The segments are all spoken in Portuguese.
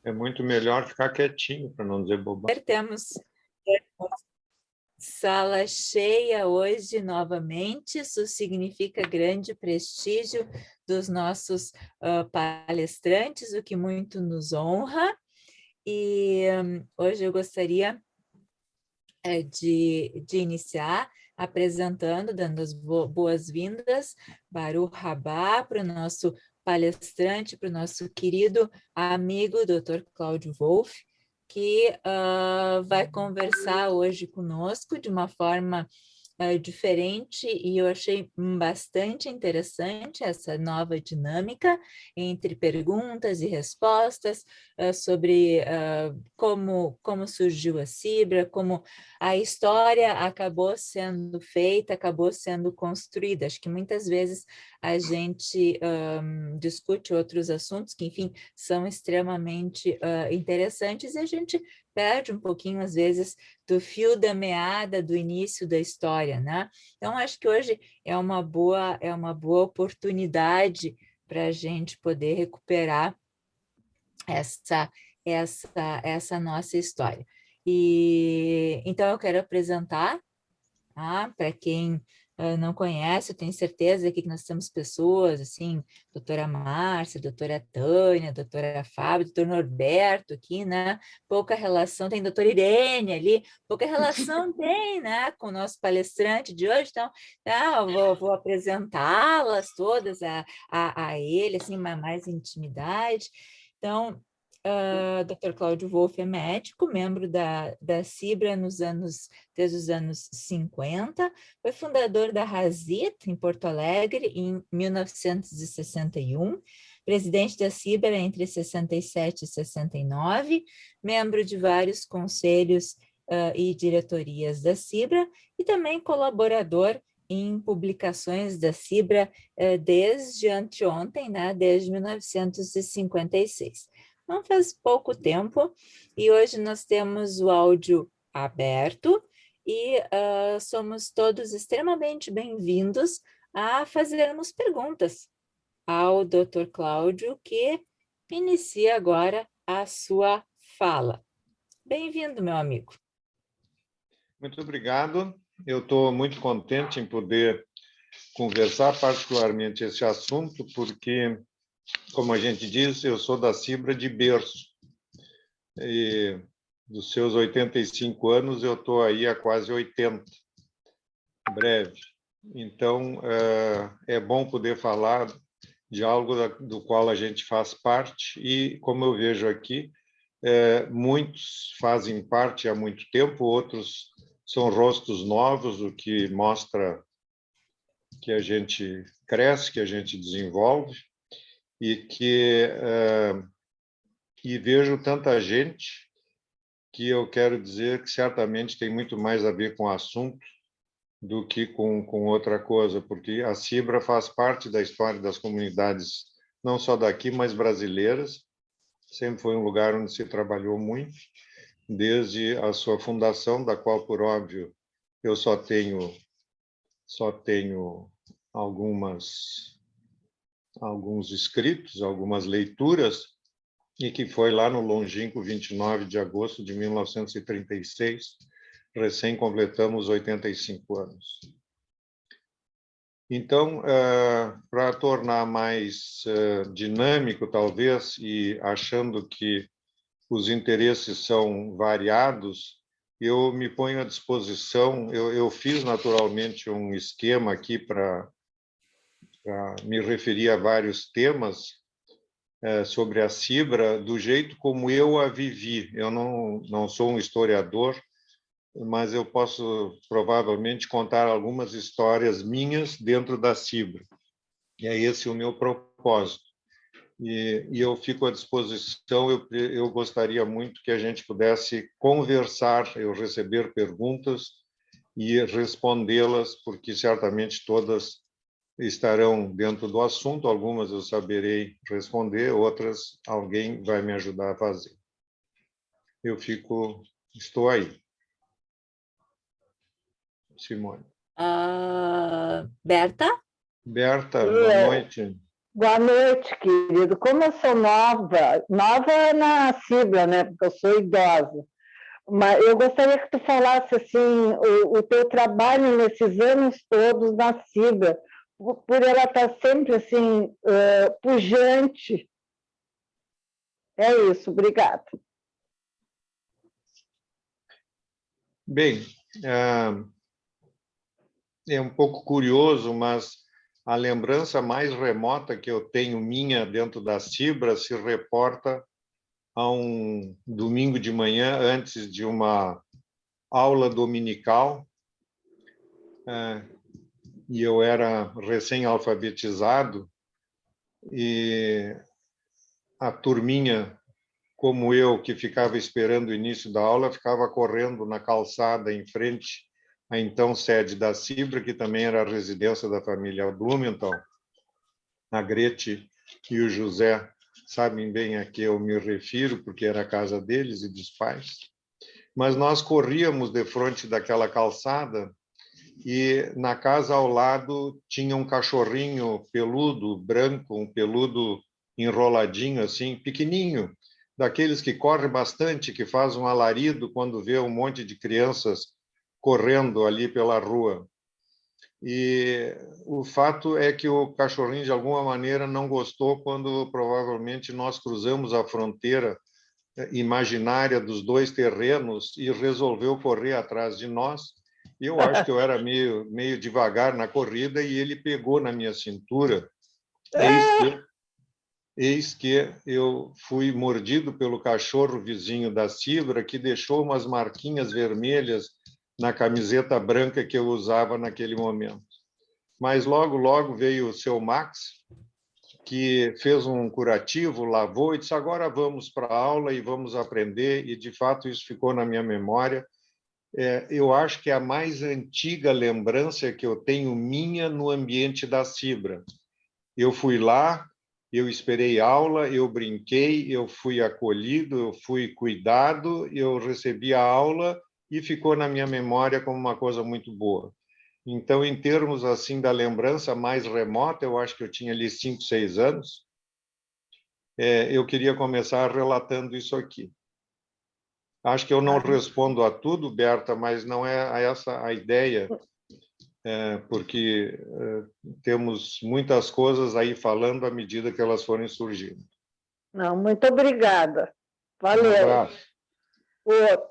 É muito melhor ficar quietinho, para não dizer bobagem. Temos sala cheia hoje novamente, isso significa grande prestígio dos nossos palestrantes, o que muito nos honra. E hoje eu gostaria de iniciar apresentando, dando as boas-vindas para o Rabá, para o nosso palestrante, para o nosso querido amigo, Dr. Cláudio Wolff, que vai conversar hoje conosco de uma forma diferente, e eu achei bastante interessante essa nova dinâmica entre perguntas e respostas sobre como surgiu a Cibra, como a história acabou sendo feita, acabou sendo construída. Acho que muitas vezes a gente discute outros assuntos que, enfim, são extremamente interessantes, e a gente perde um pouquinho, às vezes, do fio da meada do início da história, né? Então, acho que hoje é uma boa oportunidade para a gente poder recuperar essa nossa história. E então eu quero apresentar, para quem não conhece, eu tenho certeza que nós temos pessoas assim, doutora Márcia, doutora Tânia, doutora Fábio, doutor Norberto aqui, né? Pouca relação, tem doutora Irene ali, pouca relação tem, né, com o nosso palestrante de hoje, então eu vou apresentá-las todas a ele, assim, mais intimidade. Então, Dr. Cláudio Wolff é médico, membro da Cibra desde os anos 50, foi fundador da Razit, em Porto Alegre, em 1961, presidente da Cibra entre 67 e 69, membro de vários conselhos e diretorias da Cibra, e também colaborador em publicações da Cibra desde anteontem, né, desde 1956. Não faz pouco tempo, e hoje nós temos o áudio aberto, e somos todos extremamente bem-vindos a fazermos perguntas ao Dr. Cláudio, que inicia agora a sua fala. Bem-vindo, meu amigo. Muito obrigado. Eu estou muito contente em poder conversar particularmente esse assunto, porque, como a gente diz, eu sou da Cibra de berço. E dos seus 85 anos, eu estou aí há quase 80, breve. Então, é bom poder falar de algo do qual a gente faz parte, e, como eu vejo aqui, muitos fazem parte há muito tempo, outros são rostos novos, o que mostra que a gente cresce, que a gente desenvolve, e vejo tanta gente que eu quero dizer que certamente tem muito mais a ver com o assunto do que com outra coisa, porque a Cibra faz parte da história das comunidades, não só daqui, mas brasileiras. Sempre foi um lugar onde se trabalhou muito, desde a sua fundação, da qual, por óbvio, eu só tenho alguns escritos, algumas leituras, e que foi lá no longínquo 29 de agosto de 1936, recém completamos 85 anos. Então, para tornar mais dinâmico, talvez, e achando que os interesses são variados, eu me ponho à disposição. Eu fiz, naturalmente, um esquema aqui para me referir a vários temas sobre a Cibra, do jeito como eu a vivi. Eu não sou um historiador, mas eu posso provavelmente contar algumas histórias minhas dentro da Cibra. E é esse o meu propósito. E eu fico à disposição. Eu gostaria muito que a gente pudesse conversar, eu receber perguntas e respondê-las, porque certamente todas estarão dentro do assunto, algumas eu saberei responder, outras alguém vai me ajudar a fazer. Estou aí. Simone. Berta? Berta, boa noite. Boa noite, querido. Como eu sou nova na Cibra, né? Porque eu sou idosa. Mas eu gostaria que tu falasse assim o teu trabalho nesses anos todos na Cibra, por ela estar sempre assim pujante. É isso, obrigada. Bem, é um pouco curioso, mas a lembrança mais remota que eu tenho minha dentro da Cibra se reporta a um domingo de manhã, antes de uma aula dominical, e eu era recém-alfabetizado, e a turminha, como eu, que ficava esperando o início da aula, ficava correndo na calçada em frente à então sede da Cibra, que também era a residência da família Blumenthal. A Grete e o José sabem bem a que eu me refiro, porque era a casa deles e dos pais. Mas nós corríamos de frente daquela calçada e na casa ao lado tinha um cachorrinho peludo, branco, um peludo enroladinho assim, pequenininho, daqueles que corre bastante, que faz um alarido quando vê um monte de crianças correndo ali pela rua. E o fato é que o cachorrinho, de alguma maneira, não gostou quando provavelmente nós cruzamos a fronteira imaginária dos dois terrenos e resolveu correr atrás de nós. Eu acho que eu era meio devagar na corrida e ele pegou na minha cintura. Eis que eu fui mordido pelo cachorro vizinho da Cibra, que deixou umas marquinhas vermelhas na camiseta branca que eu usava naquele momento. Mas logo veio o seu Max, que fez um curativo, lavou e disse: agora vamos para a aula e vamos aprender. E, de fato, isso ficou na minha memória. Eu acho que é a mais antiga lembrança que eu tenho minha no ambiente da Cibra. Eu fui lá, eu esperei aula, eu brinquei, eu fui acolhido, eu fui cuidado, eu recebi a aula e ficou na minha memória como uma coisa muito boa. Então, em termos assim da lembrança mais remota, eu acho que eu tinha ali 5, 6 anos, eu queria começar relatando isso aqui. Acho que eu não respondo a tudo, Berta, mas não é essa a ideia, porque temos muitas coisas aí falando à medida que elas forem surgindo. Não, muito obrigada. Valeu. Um abraço. Outro.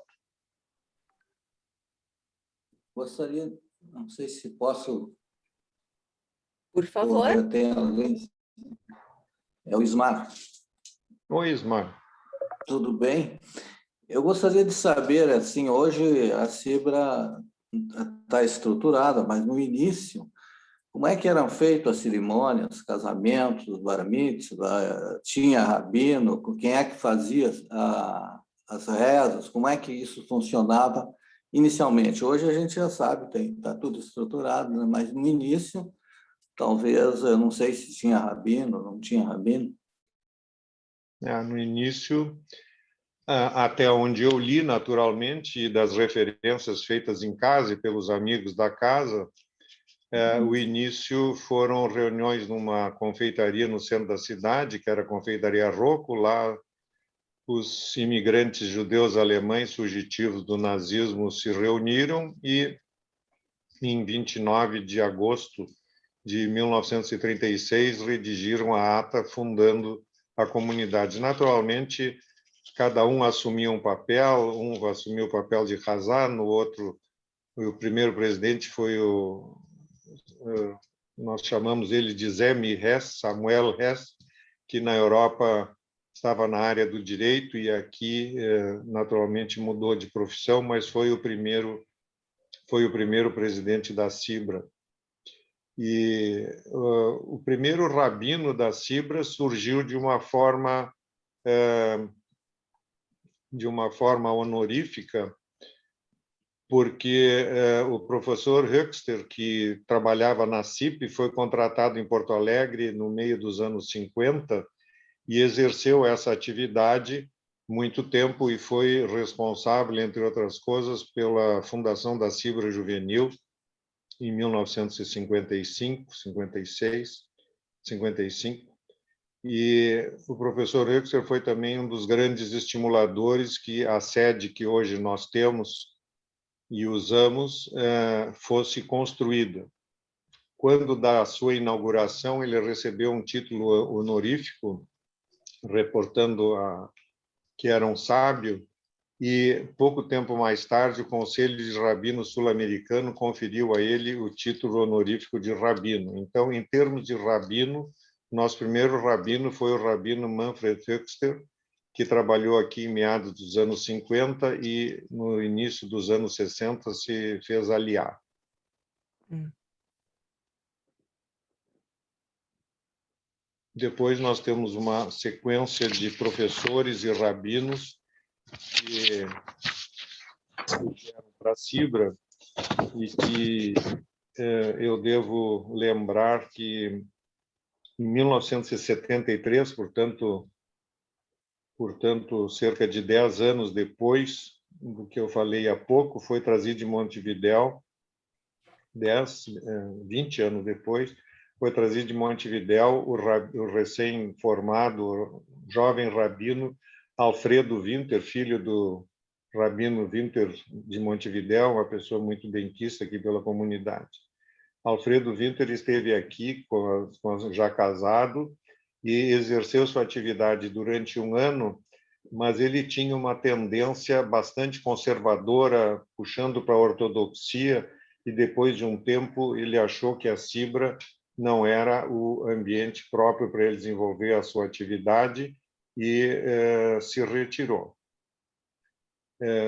Gostaria, não sei se posso... Por favor. É o Ismar. Oi, Ismar. Tudo bem? Eu gostaria de saber, assim, hoje a Cibra está estruturada, mas no início, como é que eram feitas as cerimônias, os casamentos, os bar mitzvah, tinha rabino, quem é que fazia as rezas, como é que isso funcionava inicialmente? Hoje a gente já sabe, está tudo estruturado, né? Mas no início, talvez, eu não sei se tinha rabino, não tinha rabino. No início, até onde eu li, naturalmente, das referências feitas em casa e pelos amigos da casa, o início foram reuniões numa confeitaria no centro da cidade, que era a Confeitaria Rocco. Lá, os imigrantes judeus alemães fugitivos do nazismo se reuniram e, em 29 de agosto de 1936, redigiram a ata fundando a comunidade. Naturalmente, cada um assumia um papel, um assumiu o papel de Hazan, no outro, o primeiro presidente foi nós chamamos ele de Zemi Hess, Samuel Hess, que na Europa estava na área do direito e aqui, naturalmente, mudou de profissão, mas foi o primeiro presidente da Cibra. E o primeiro rabino da Cibra surgiu de uma forma honorífica, porque o professor Höxter, que trabalhava na CIP, foi contratado em Porto Alegre no meio dos anos 50 e exerceu essa atividade muito tempo e foi responsável, entre outras coisas, pela fundação da Cibra Juvenil em 1955, 56, 55. E o professor Höxter foi também um dos grandes estimuladores que a sede que hoje nós temos e usamos fosse construída. Quando da sua inauguração, ele recebeu um título honorífico, reportando que era um sábio, e pouco tempo mais tarde o Conselho de Rabinos Sul-Americano conferiu a ele o título honorífico de rabino. Então, em termos de rabino, nosso primeiro rabino foi o rabino Manfred Höxter, que trabalhou aqui em meados dos anos 50 e no início dos anos 60 se fez aliar. Depois nós temos uma sequência de professores e rabinos que vieram para Sibra e que eu devo lembrar que em 1973, portanto, cerca de 10 anos depois do que eu falei há pouco, foi trazido de Montevidéu, 20 anos depois, foi trazido de Montevidéu o recém-formado jovem rabino Alfredo Winter, filho do rabino Winter de Montevidéu, uma pessoa muito benquista aqui pela comunidade. Alfredo Winter esteve aqui já casado e exerceu sua atividade durante um ano, mas ele tinha uma tendência bastante conservadora, puxando para a ortodoxia, e depois de um tempo ele achou que a Sibra não era o ambiente próprio para ele desenvolver a sua atividade e se retirou.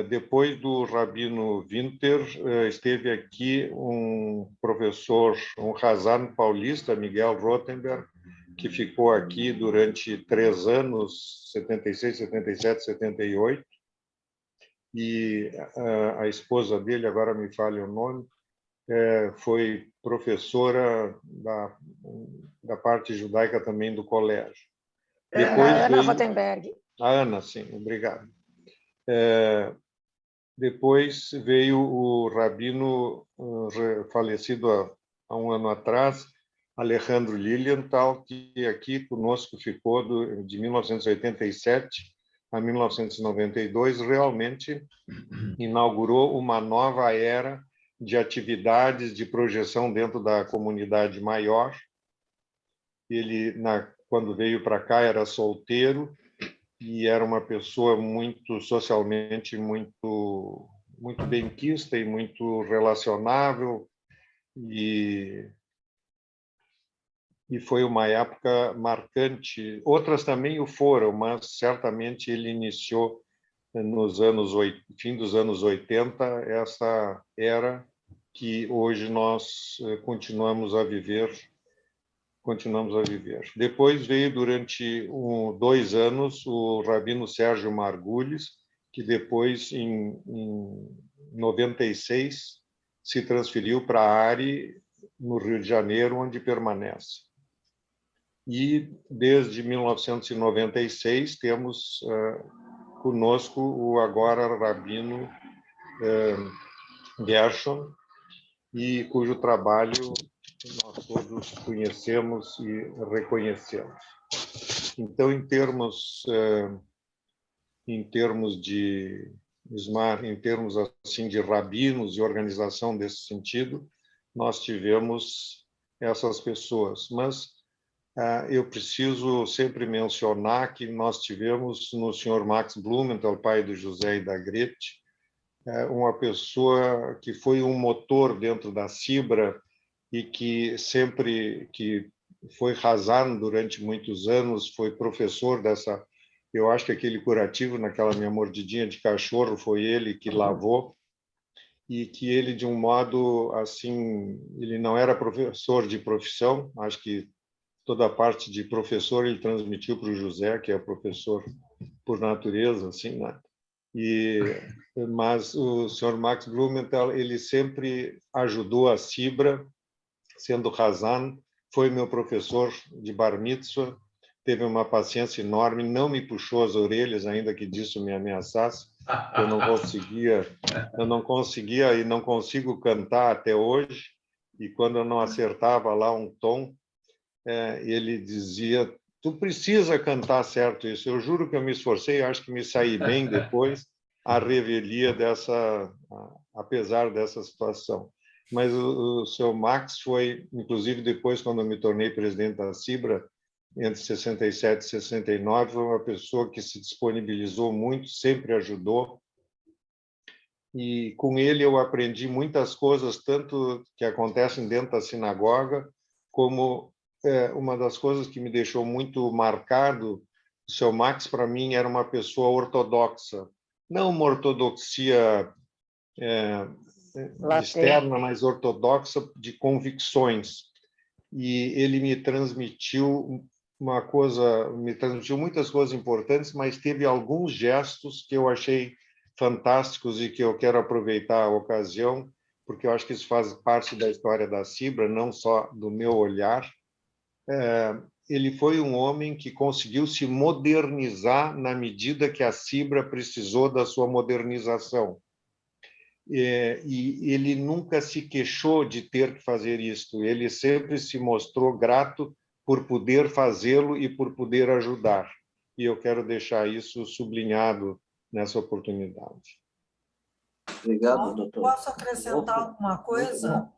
Depois do rabino Winter, esteve aqui um professor, um Hazan paulista, Miguel Rothenberg, que ficou aqui durante 3 anos, 76, 77, 78, e a esposa dele, agora me falha o nome, foi professora da parte judaica também do colégio. Depois Ana Rothenberg. A Ana, sim, obrigado. Depois veio o rabino falecido há um ano atrás, Alejandro Lilienthal, que aqui conosco ficou de 1987 a 1992, realmente inaugurou uma nova era de atividades de projeção dentro da comunidade maior. Ele, quando veio para cá, era solteiro e era uma pessoa muito socialmente muito benquista e muito relacionável, e foi uma época marcante. Outras também o foram, mas certamente ele iniciou nos fim dos anos 80 essa era que hoje nós continuamos a viver. Depois veio durante 2 anos o rabino Sérgio Margulis, que depois, em 96, se transferiu para a Ari, no Rio de Janeiro, onde permanece. E, desde 1996, temos conosco o agora rabino Gershon, e cujo trabalho nós todos conhecemos e reconhecemos. Então, em termos assim de rabinos e organização desse sentido, nós tivemos essas pessoas. Mas eu preciso sempre mencionar que nós tivemos no senhor Max Blumenthal, pai do José e da Grete, uma pessoa que foi um motor dentro da Sibra e que foi Hazan durante muitos anos, foi professor dessa. Eu acho que aquele curativo naquela minha mordidinha de cachorro foi ele que lavou, e que ele, de um modo assim, ele não era professor de profissão, acho que toda a parte de professor ele transmitiu para o José, que é professor por natureza, assim, né? Mas o senhor Max Blumenthal, ele sempre ajudou a Sibra, sendo Hazan, foi meu professor de Bar Mitzvah, teve uma paciência enorme, não me puxou as orelhas, ainda que disso me ameaçasse. Eu não conseguia e não consigo cantar até hoje, e quando eu não acertava lá um tom, ele dizia: tu precisa cantar certo isso. Eu juro que eu me esforcei, acho que me saí bem depois, a revelia apesar dessa situação. Mas o seu Max foi, inclusive depois, quando eu me tornei presidente da Cibra, entre 67 e 69, foi uma pessoa que se disponibilizou muito, sempre ajudou. E com ele eu aprendi muitas coisas, tanto que acontecem dentro da sinagoga, como uma das coisas que me deixou muito marcado, o seu Max, para mim, era uma pessoa ortodoxa. Não uma ortodoxia externa, mas ortodoxa de convicções. E ele me transmitiu muitas coisas importantes, mas teve alguns gestos que eu achei fantásticos e que eu quero aproveitar a ocasião, porque eu acho que isso faz parte da história da Cibra, não só do meu olhar. Ele foi um homem que conseguiu se modernizar na medida que a Cibra precisou da sua modernização. E ele nunca se queixou de ter que fazer isto. Ele sempre se mostrou grato por poder fazê-lo e por poder ajudar. E eu quero deixar isso sublinhado nessa oportunidade. Obrigado, doutor. Posso acrescentar alguma coisa?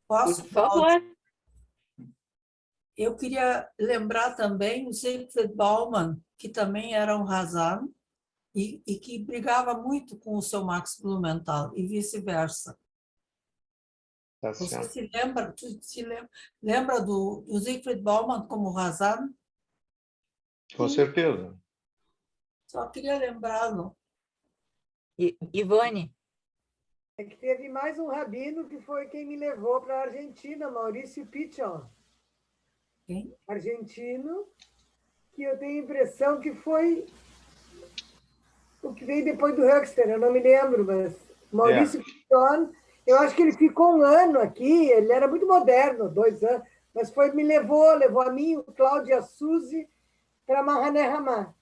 Posso? Por favor. Eu queria lembrar também o Siegfried Baumann, que também era um Hazan, e que brigava muito com o seu Max Blumenthal, e vice-versa. Tá Você certo. se lembra do Siegfried Baumann como Hazan? Com certeza. Só queria lembrá-lo. Ivone? É que teve mais um rabino que foi quem me levou para a Argentina, Maurício Pichon. Quem? Argentino, que eu tenho a impressão que foi o que veio depois do Huxter, eu não me lembro, mas Maurício Pichon, eu acho que ele ficou um ano aqui, ele era muito moderno, 2 anos, mas me levou a mim, o Cláudio e a Suzy, para Mahané Ramá.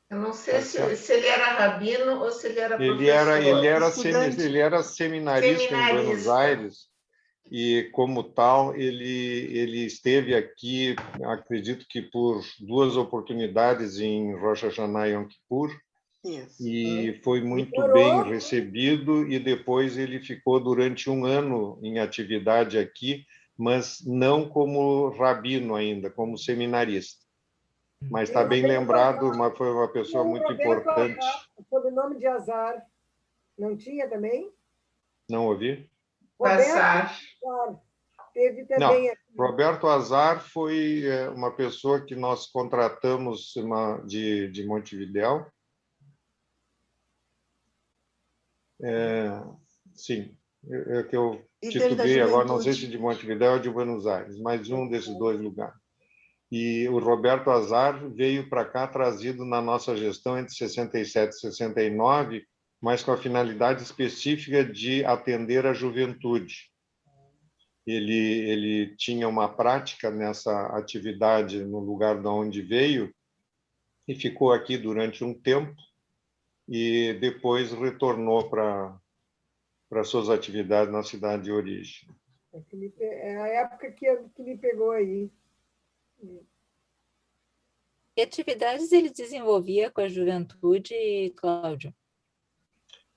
Eu não sei se ele era rabino ou se ele era Ele professor. ele era seminarista em Buenos Aires e, como tal, ele esteve aqui, acredito que por 2 oportunidades em Rosh Hashanah e Yom Kippur, e foi muito bem recebido, e depois ele ficou durante 1 ano em atividade aqui, mas não como rabino ainda, como seminarista. Mas está bem lembrado, foi uma pessoa muito importante. O sobrenome de Azar, não tinha também? Não ouvi? Azar. Teve também. Não, Roberto Azar foi uma pessoa que nós contratamos de Montevidéu. Sim, que eu titubeei agora, não sei se de Montevidéu ou de Buenos Aires, mas um desses 2 lugares. E o Roberto Azar veio para cá trazido na nossa gestão entre 67 e 69, mas com a finalidade específica de atender a juventude. Ele tinha uma prática nessa atividade no lugar de onde veio e ficou aqui durante um tempo e depois retornou para suas atividades na cidade de origem. É a época que me pegou aí. Que atividades ele desenvolvia com a juventude, Cláudio?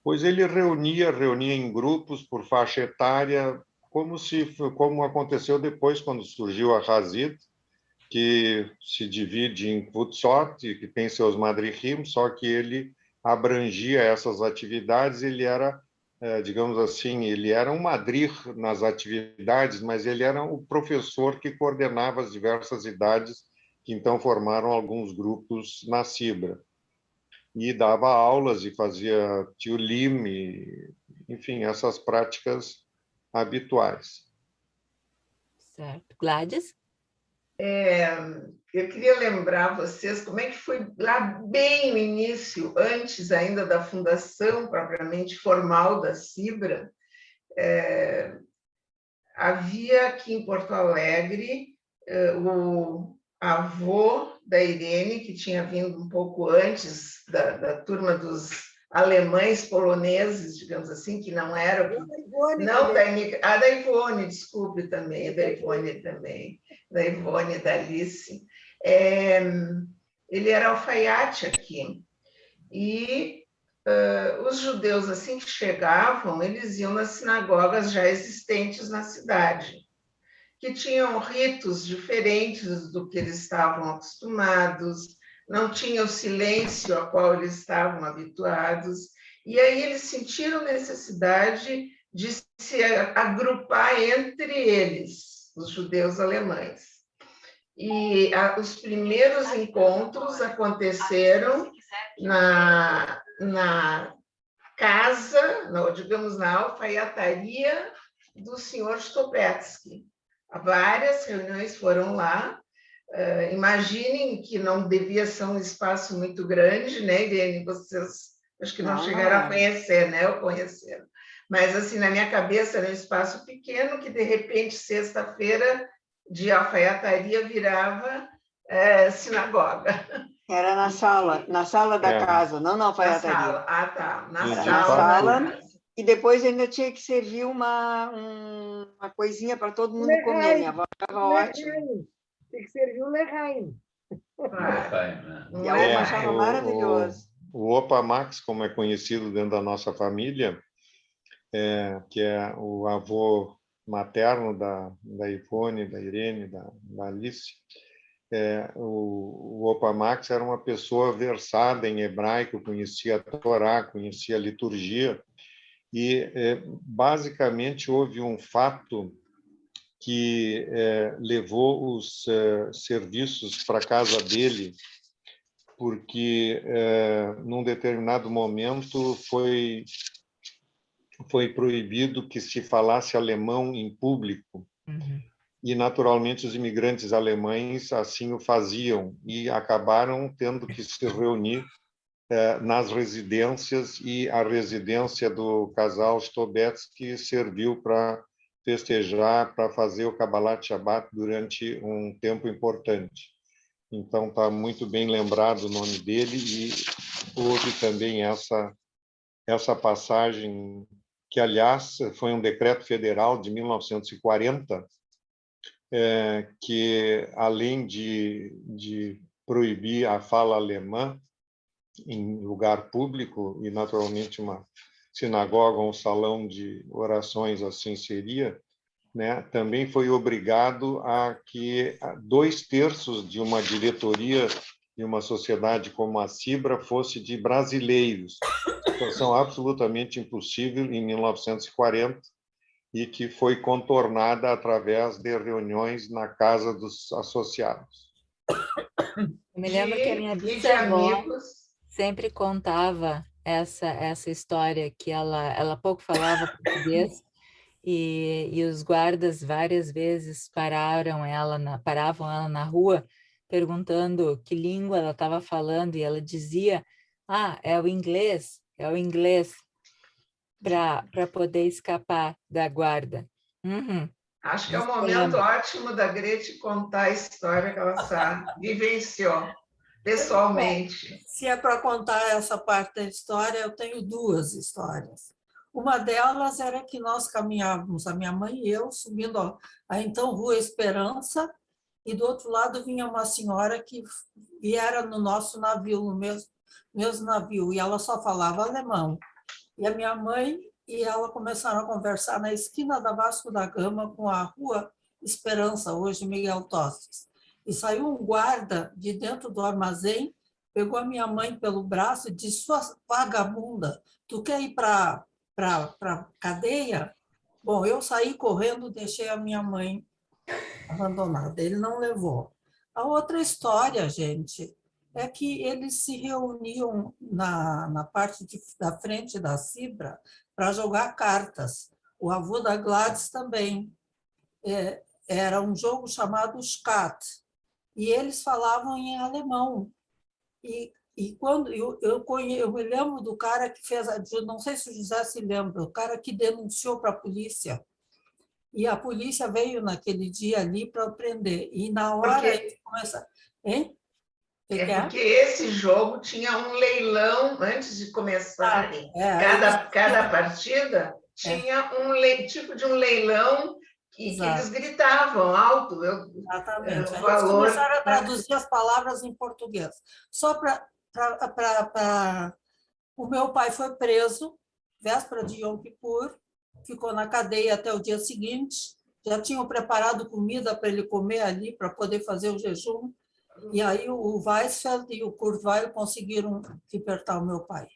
Pois ele reunia em grupos por faixa etária, como aconteceu depois, quando surgiu a Hazid, que se divide em Kutzot, que tem seus madrihim, só que ele abrangia essas atividades, ele era, digamos assim, ele era um madrih nas atividades, mas ele era o professor que coordenava as diversas idades, que então formaram alguns grupos na Cibra. E dava aulas e fazia tiulim, enfim, essas práticas habituais. Certo. Gladys? Eu queria lembrar vocês como é que foi lá bem no início, antes ainda da fundação propriamente formal da Cibra. Havia aqui em Porto Alegre o avô da Irene, que tinha vindo um pouco antes da turma dos alemães poloneses, digamos assim, que não eram... da Ivone, desculpe também, da Ivone e da Alice. ele era alfaiate aqui. E os judeus, assim que chegavam, eles iam nas sinagogas já existentes na cidade, que tinham ritos diferentes do que eles estavam acostumados, não tinha o silêncio a qual eles estavam habituados, e aí eles sentiram necessidade de se agrupar entre eles, os judeus alemães. E os primeiros encontros aconteceram na casa, digamos, na alfaiataria do senhor Stobetsky. Várias reuniões foram lá. Imaginem que não devia ser um espaço muito grande, né, Irene? Vocês acho que não chegaram a conhecer, né? Ou conheceram. Mas, assim, na minha cabeça, era um espaço pequeno que, de repente, sexta-feira, de alfaiataria, virava sinagoga. Era na sala da casa, não na alfaiataria. Na sala. Ah, tá. Na sala. E depois ainda tinha que servir uma coisinha para todo mundo comer. Minha avó estava ótima. Tem que servir um Lehaim. E a Oma achava maravilhoso. O Opa Max, como é conhecido dentro da nossa família, que é o avô materno da Ivone, da Irene, da Alice, o Opa Max era uma pessoa versada em hebraico, conhecia a Torá, conhecia a liturgia, e basicamente houve um fato que levou os serviços para a casa dele, porque num determinado momento foi proibido que se falasse alemão em público. Uhum. E, naturalmente, os imigrantes alemães assim o faziam e acabaram tendo que se reunir nas residências, e a residência do casal Stobetsky serviu para festejar, para fazer o Kabbalat Shabbat durante um tempo importante. Então, está muito bem lembrado o nome dele, e houve também essa passagem, que, aliás, foi um decreto federal de 1940, que, além de proibir a fala alemã em lugar público, e, naturalmente, uma sinagoga ou um salão de orações assim seria, né, também foi obrigado a que 2/3 de uma diretoria de uma sociedade como a Cibra fosse de brasileiros, situação absolutamente impossível em 1940, e que foi contornada através de reuniões na casa dos associados. Eu me lembro que a minha bisavó sempre contava essa história, que ela pouco falava português, e os guardas várias vezes paravam ela na rua, perguntando que língua ela estava falando, e ela dizia: é o inglês, para poder escapar da guarda. Uhum. Acho que é um momento ótimo da Grete contar a história que ela vivenciou pessoalmente. Se é para contar essa parte da história, eu tenho 2 histórias. Uma delas era que nós caminhávamos, a minha mãe e eu, subindo a então Rua Esperança, e do outro lado vinha uma senhora que viera no nosso navio, no mesmo navio, e ela só falava alemão. E a minha mãe e ela começaram a conversar na esquina da Vasco da Gama com a Rua Esperança, hoje Miguel Tostes. E saiu um guarda de dentro do armazém, pegou a minha mãe pelo braço e disse: "Sua vagabunda, tu quer ir para cadeia?" Bom, eu saí correndo, deixei a minha mãe abandonada. Ele não levou. A outra história, gente, é que eles se reuniam na parte da frente da Cibra para jogar cartas. O avô da Gladys também. Era um jogo chamado Skat, e eles falavam em alemão. E quando eu me lembro do cara que fez, não sei se o José se lembra, o cara que denunciou para a polícia. E a polícia veio naquele dia ali para prender. E na hora ele começa... Hein? Porque esse jogo tinha um leilão antes de começarem. Cada partida tinha tipo de um leilão E que Exato. eles gritavam alto. Exatamente. Aí eles valor começaram a traduzir as palavras em português. Só para... O meu pai foi preso, véspera de Yom Kippur, ficou na cadeia até o dia seguinte, já tinham preparado comida para ele comer ali, para poder fazer o jejum, e aí o Weisfeld e o Kurzweil conseguiram libertar o meu pai.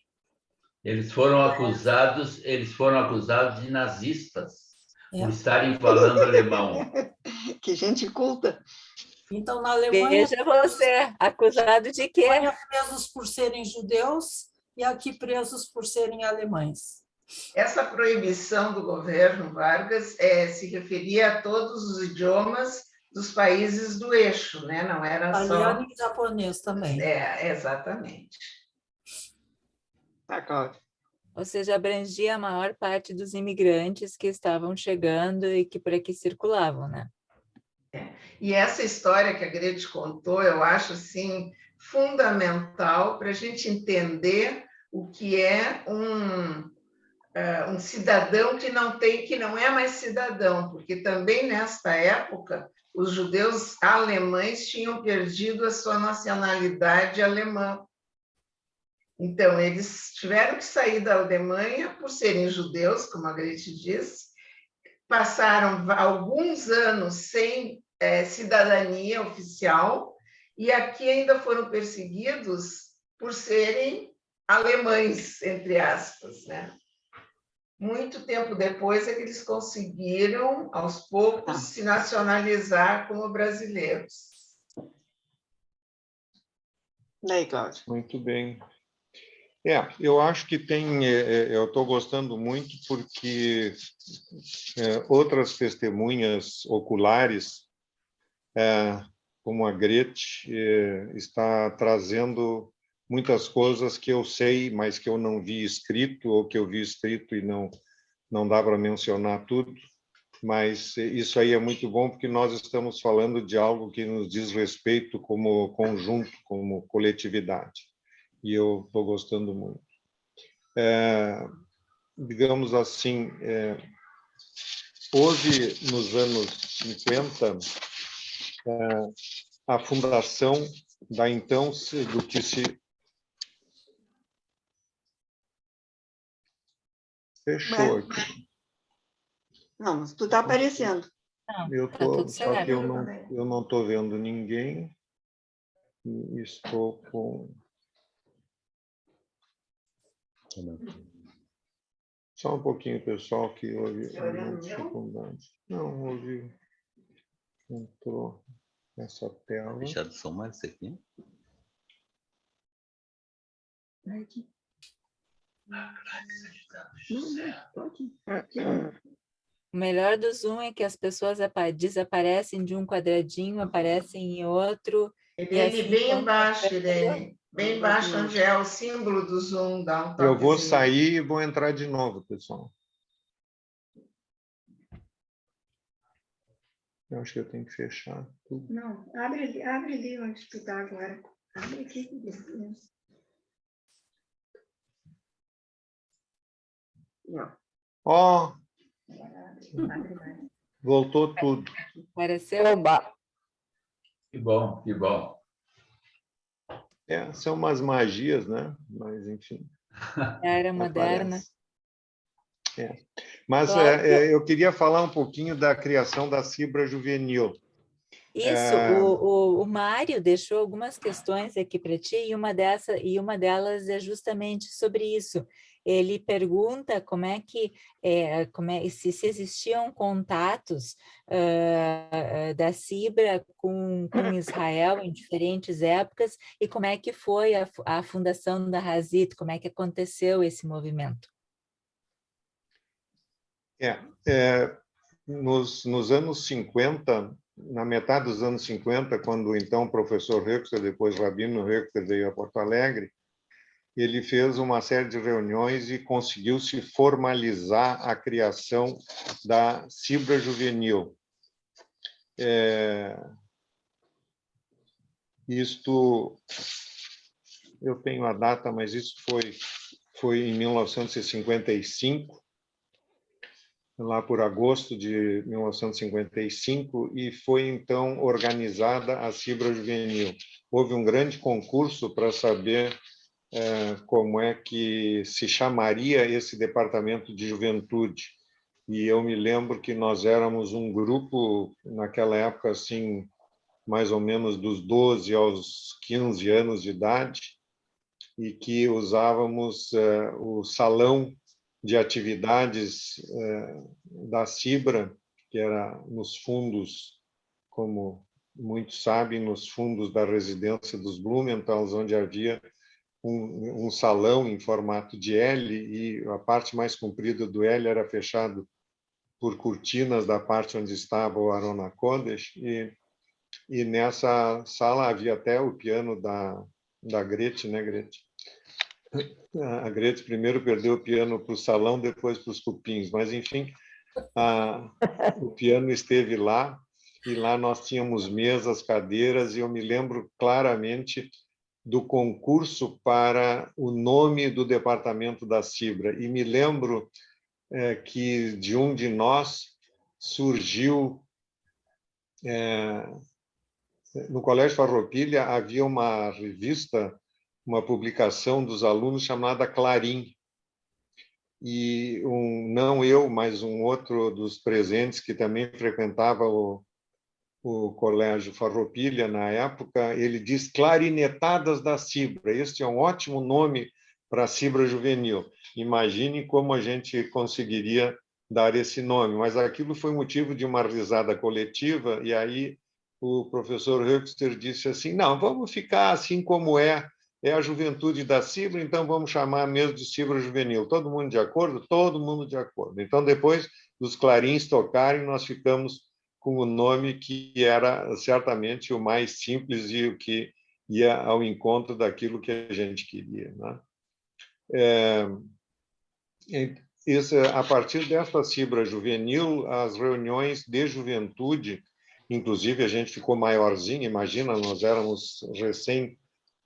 Eles foram acusados de nazistas por É. estarem falando alemão. Que gente culta. Então, na Alemanha, Veja você, acusado de quê? presos por serem judeus e aqui presos por serem alemães. Essa proibição do governo Vargas se referia a todos os idiomas dos países do eixo, né? Não era só... Italiano e japonês também. Exatamente. Tá, Cláudia. Ou seja, abrangia a maior parte dos imigrantes que estavam chegando e que por aqui circulavam, né? E essa história que a Grete contou, eu acho assim fundamental para a gente entender o que é um cidadão que não é mais cidadão, porque também nesta época os judeus alemães tinham perdido a sua nacionalidade alemã. Então, eles tiveram que sair da Alemanha por serem judeus, como a Grete disse, passaram alguns anos sem cidadania oficial e aqui ainda foram perseguidos por serem alemães, entre aspas, né? Muito tempo depois é que eles conseguiram, aos poucos, se nacionalizar como brasileiros. Daí, Cláudia. Muito bem. Eu acho que eu estou gostando muito porque outras testemunhas oculares, como a Grete, está trazendo muitas coisas que eu sei, mas que eu não vi escrito, ou que eu vi escrito e não dá para mencionar tudo. Mas isso aí é muito bom, porque nós estamos falando de algo que nos diz respeito como conjunto, como coletividade. E eu estou gostando muito. Digamos assim, houve nos anos 50 a fundação da então do que se fechou aqui. Não, mas tu está aparecendo. Não, tá tudo Só certo. que eu não estou vendo ninguém. E estou com... Só um pouquinho, pessoal, que houve uma dificuldade. Não, houve... Entrou nessa tela. Deixar de somar isso aqui. O melhor do Zoom é que as pessoas desaparecem de um quadradinho, aparecem em outro. Irene, bem embaixo, Irene. Bem embaixo, onde é o símbolo do Zoom, dá um toquezinho. Eu vou sair e vou entrar de novo, pessoal. Eu acho que eu tenho que fechar tudo. Não, abre ali onde tu está agora. Abre aqui. Ó, voltou tudo. Apareceu? Oba. Que bom, que bom. São umas magias, né? Mas, enfim. Era moderna. Mas Claro. eu queria falar um pouquinho da criação da Cibra juvenil. Isso, o Mário deixou algumas questões aqui para ti, e uma delas é justamente sobre isso. Ele pergunta se existiam contatos da Cibra com Israel em diferentes épocas, e como é que foi a fundação da Hazit, como é que aconteceu esse movimento. Nos anos 50, na metade dos anos 50, quando então o professor Höxter, depois Rabino Höxter, veio a Porto Alegre, ele fez uma série de reuniões e conseguiu se formalizar a criação da Cibra juvenil. Isto, eu tenho a data, mas isso foi em 1955. lá por agosto de 1955, e foi então organizada a Cibra Juvenil. Houve um grande concurso para saber como é que se chamaria esse departamento de juventude. E eu me lembro que nós éramos um grupo, naquela época, assim, mais ou menos dos 12 aos 15 anos de idade, e que usávamos o salão de atividades da Cibra, que era nos fundos, como muitos sabem, nos fundos da residência dos Blumenthal's, onde havia um salão em formato de L, e a parte mais comprida do L era fechado por cortinas da parte onde estava o Arona Kodesh, e nessa sala havia até o piano da Gretchen, né, Gretchen? A Gretchen primeiro perdeu o piano para o salão, depois para os cupins, mas, enfim, o piano esteve lá, e lá nós tínhamos mesas, cadeiras, e eu me lembro claramente do concurso para o nome do departamento da Cibra. E me lembro que de um de nós surgiu... no Colégio Farroupilha havia uma revista, uma publicação dos alunos chamada Clarim. E não eu, mas um outro dos presentes que também frequentava o Colégio Farroupilha na época, ele diz Clarinetadas da Cibra. Este é um ótimo nome para a Cibra Juvenil. Imagine como a gente conseguiria dar esse nome, mas aquilo foi motivo de uma risada coletiva, e aí o professor Höxter disse assim, não, vamos ficar assim como é a juventude da Cibra, então vamos chamar mesmo de Cibra Juvenil. Todo mundo de acordo? Todo mundo de acordo. Então, depois dos clarins tocarem, nós ficamos com o nome que era certamente o mais simples e o que ia ao encontro daquilo que a gente queria, né? A partir dessa Cibra Juvenil, as reuniões de juventude, inclusive a gente ficou maiorzinho, imagina, nós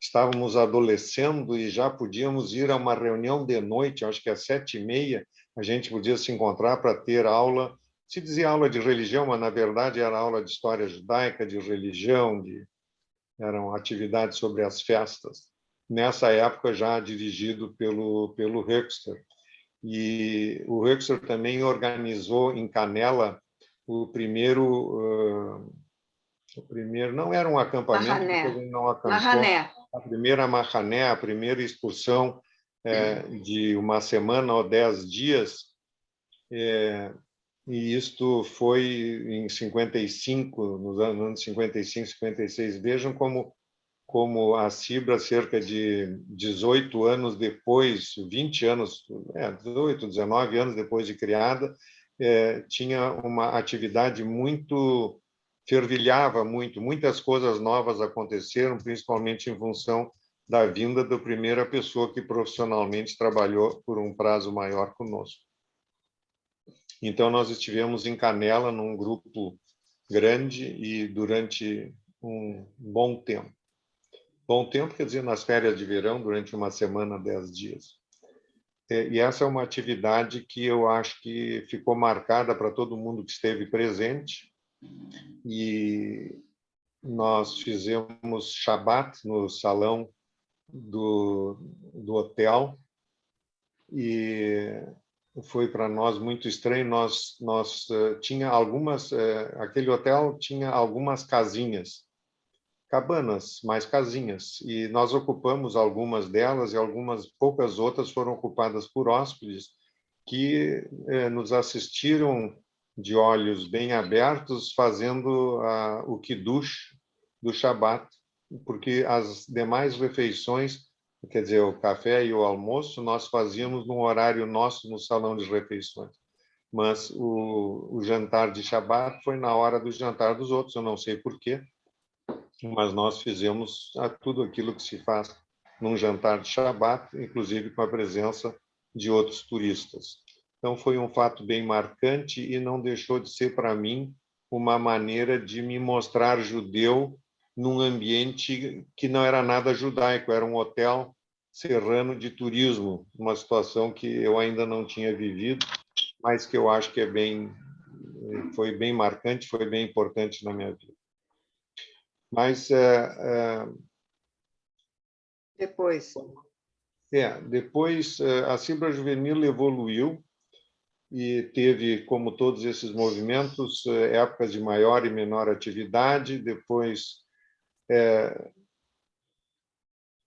estávamos adolescendo e já podíamos ir a uma reunião de noite, acho que às 7h30, a gente podia se encontrar para ter aula. Se dizia aula de religião, mas, na verdade, era aula de história judaica, de religião, eram atividades sobre as festas. Nessa época, já dirigido pelo Höxter. E o Höxter também organizou em Canela o primeiro... não era um acampamento, Marrané. porque ele não acampou. Marrané. A primeira Marrané, a primeira excursão de uma semana ou 10 dias, e isto foi em 55, nos anos 55, 56. Vejam como a Cibra, cerca de 18 anos depois, 20 anos, 18, 19 anos depois de criada, tinha uma atividade muito... fervilhava muito, muitas coisas novas aconteceram, principalmente em função da vinda da primeira pessoa que profissionalmente trabalhou por um prazo maior conosco. Então, nós estivemos em Canela, num grupo grande, e durante um bom tempo. Bom tempo quer dizer nas férias de verão, durante uma semana, 10 dias. E essa é uma atividade que eu acho que ficou marcada para todo mundo que esteve presente, e nós fizemos Shabat no salão do hotel, e foi para nós muito estranho. Nós tinha algumas... aquele hotel tinha algumas casinhas, cabanas, mais casinhas, e nós ocupamos algumas delas, e poucas outras foram ocupadas por hóspedes que nos assistiram de olhos bem abertos, fazendo o Kiddush do Shabat, porque as demais refeições, quer dizer, o café e o almoço, nós fazíamos num horário nosso no salão de refeições. Mas o jantar de Shabat foi na hora do jantar dos outros, eu não sei por quê, mas nós fizemos tudo aquilo que se faz num jantar de Shabat, inclusive com a presença de outros turistas. Então, foi um fato bem marcante e não deixou de ser, para mim, uma maneira de me mostrar judeu num ambiente que não era nada judaico, era um hotel serrano de turismo, uma situação que eu ainda não tinha vivido, mas que eu acho que foi bem marcante, foi bem importante na minha vida. Mas Depois. depois a Cibra Juvenil evoluiu e teve, como todos esses movimentos, épocas de maior e menor atividade. Depois,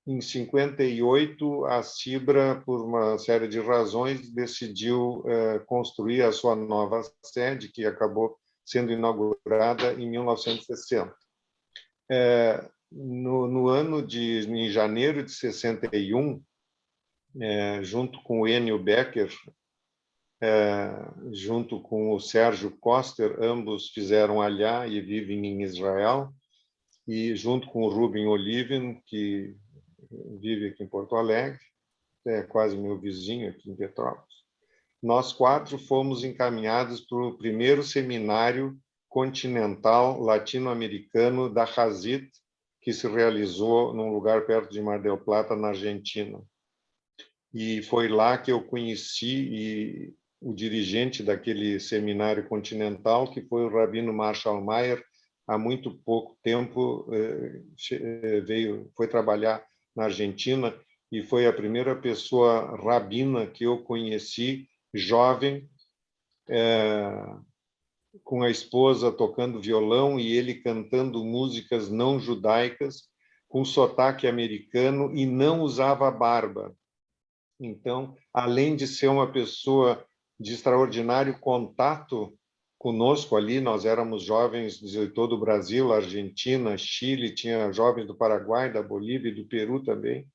em 58, a Cibra, por uma série de razões, decidiu construir a sua nova sede, que acabou sendo inaugurada em 1960. Em janeiro de 61, junto com o Enio Becker, junto com o Sérgio Koster, ambos fizeram aliyá e vivem em Israel, e junto com o Ruben Oliven, que vive aqui em Porto Alegre, é quase meu vizinho aqui em Petrópolis. Nós 4 fomos encaminhados para o primeiro seminário continental latino-americano da Hazit, que se realizou num lugar perto de Mar del Plata, na Argentina. E foi lá que eu conheci o dirigente daquele seminário continental, que foi o Rabino Marshall Mayer. Há muito pouco tempo foi trabalhar na Argentina e foi a primeira pessoa rabina que eu conheci, jovem, com a esposa tocando violão e ele cantando músicas não judaicas, com sotaque americano, e não usava barba. Então, além de ser uma pessoa de extraordinário contato conosco ali, nós éramos jovens de todo o Brasil, Argentina, Chile, tinha jovens do Paraguai, da Bolívia e do Peru também.